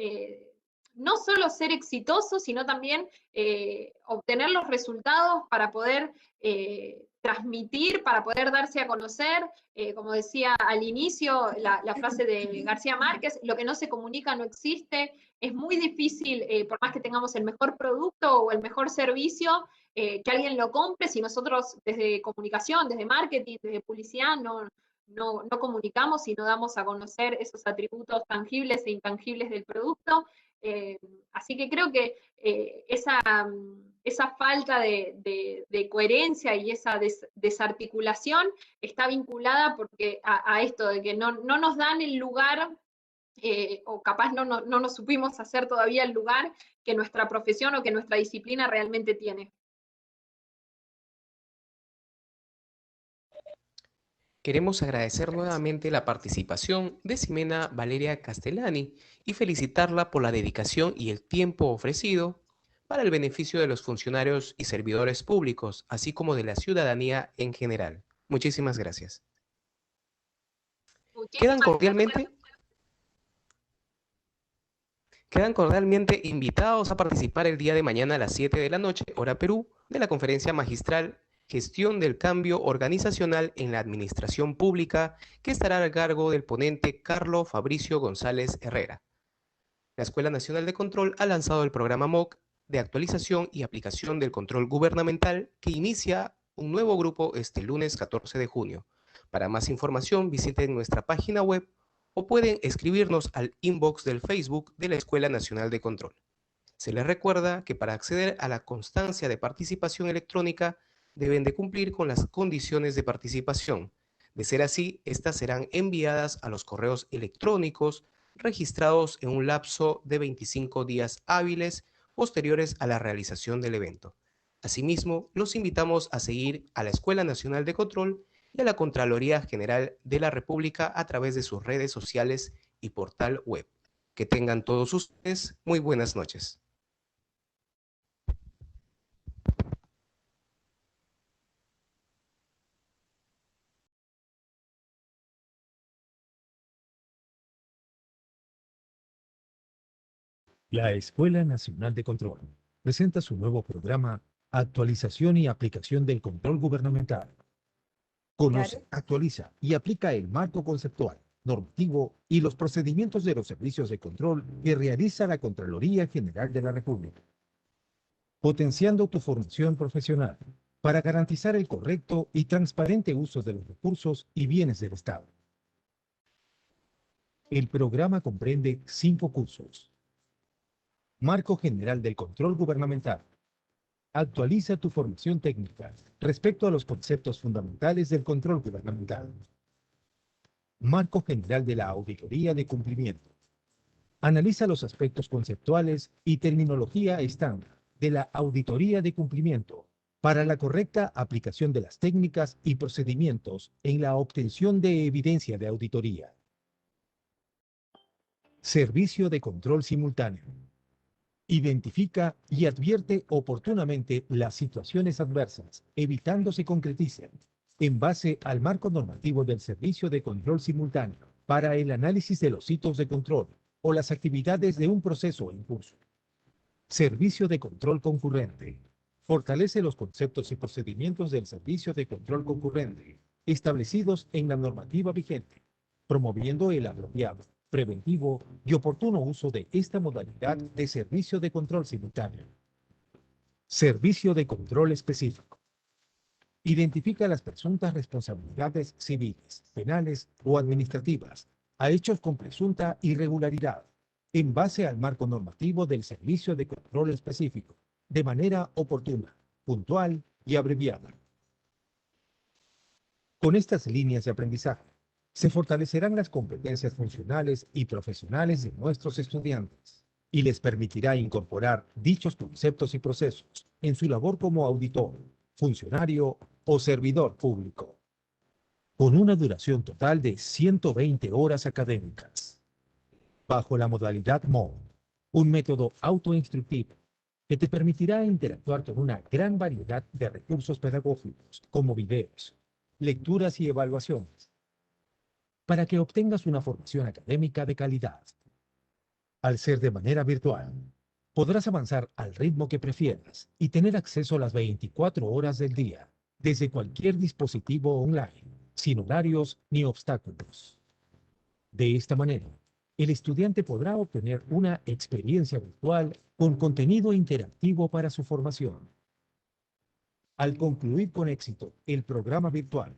no solo ser exitoso, sino también obtener los resultados para poder transmitir, para poder darse a conocer. Como decía al inicio, la frase de García Márquez, lo que no se comunica no existe. Es muy difícil, por más que tengamos el mejor producto o el mejor servicio, que alguien lo compre si nosotros desde comunicación, desde marketing, desde publicidad, no comunicamos y no damos a conocer esos atributos tangibles e intangibles del producto. Así que creo que esa falta de coherencia y esa desarticulación está vinculada a esto de que no nos dan el lugar, o capaz no nos supimos hacer todavía el lugar que nuestra profesión o que nuestra disciplina realmente tiene. Queremos agradecer nuevamente la participación de Ximena Valeria Castellani y felicitarla por la dedicación y el tiempo ofrecido para el beneficio de los funcionarios y servidores públicos, así como de la ciudadanía en general. Muchísimas gracias. Quedan cordialmente invitados a participar el día de mañana a las 7 de la noche, hora Perú, de la conferencia magistral Gestión del Cambio Organizacional en la Administración Pública, que estará a cargo del ponente Carlos Fabricio González Herrera. La Escuela Nacional de Control ha lanzado el programa MOOC de actualización y aplicación del control gubernamental que inicia un nuevo grupo este lunes 14 de junio. Para más información visiten nuestra página web o pueden escribirnos al inbox del Facebook de la Escuela Nacional de Control. Se les recuerda que para acceder a la constancia de participación electrónica deben de cumplir con las condiciones de participación. De ser así, estas serán enviadas a los correos electrónicos registrados en un lapso de 25 días hábiles posteriores a la realización del evento. Asimismo, los invitamos a seguir a la Escuela Nacional de Control y a la Contraloría General de la República a través de sus redes sociales y portal web. Que tengan todos ustedes muy buenas noches. La Escuela Nacional de Control presenta su nuevo programa Actualización y aplicación del control gubernamental. Conoce, actualiza y aplica el marco conceptual, normativo y los procedimientos de los servicios de control que realiza la Contraloría General de la República. Potenciando tu formación profesional para garantizar el correcto y transparente uso de los recursos y bienes del Estado. El programa comprende 5 cursos. Marco General del Control Gubernamental. Actualiza tu formación técnica respecto a los conceptos fundamentales del control gubernamental. Marco General de la Auditoría de Cumplimiento. Analiza los aspectos conceptuales y terminología estándar de la auditoría de cumplimiento para la correcta aplicación de las técnicas y procedimientos en la obtención de evidencia de auditoría. Servicio de control simultáneo. Identifica y advierte oportunamente las situaciones adversas, evitando se concreticen, en base al marco normativo del Servicio de Control Simultáneo, para el análisis de los hitos de control o las actividades de un proceso en curso. Servicio de control concurrente. Fortalece los conceptos y procedimientos del Servicio de Control Concurrente, establecidos en la normativa vigente, promoviendo el apropiado, preventivo y oportuno uso de esta modalidad de servicio de control simultáneo. Servicio de control específico. Identifica las presuntas responsabilidades civiles, penales o administrativas a hechos con presunta irregularidad en base al marco normativo del servicio de control específico, de manera oportuna, puntual y abreviada. Con estas líneas de aprendizaje, se fortalecerán las competencias funcionales y profesionales de nuestros estudiantes y les permitirá incorporar dichos conceptos y procesos en su labor como auditor, funcionario o servidor público, con una duración total de 120 horas académicas, bajo la modalidad MOOC, un método autoinstructivo que te permitirá interactuar con una gran variedad de recursos pedagógicos como videos, lecturas y evaluaciones, para que obtengas una formación académica de calidad. Al ser de manera virtual, podrás avanzar al ritmo que prefieras y tener acceso a las 24 horas del día, desde cualquier dispositivo online, sin horarios ni obstáculos. De esta manera, el estudiante podrá obtener una experiencia virtual con contenido interactivo para su formación. Al concluir con éxito el programa virtual,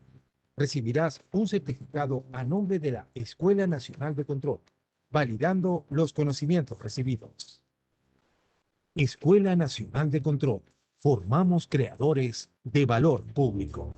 recibirás un certificado a nombre de la Escuela Nacional de Control, validando los conocimientos recibidos. Escuela Nacional de Control. Formamos creadores de valor público.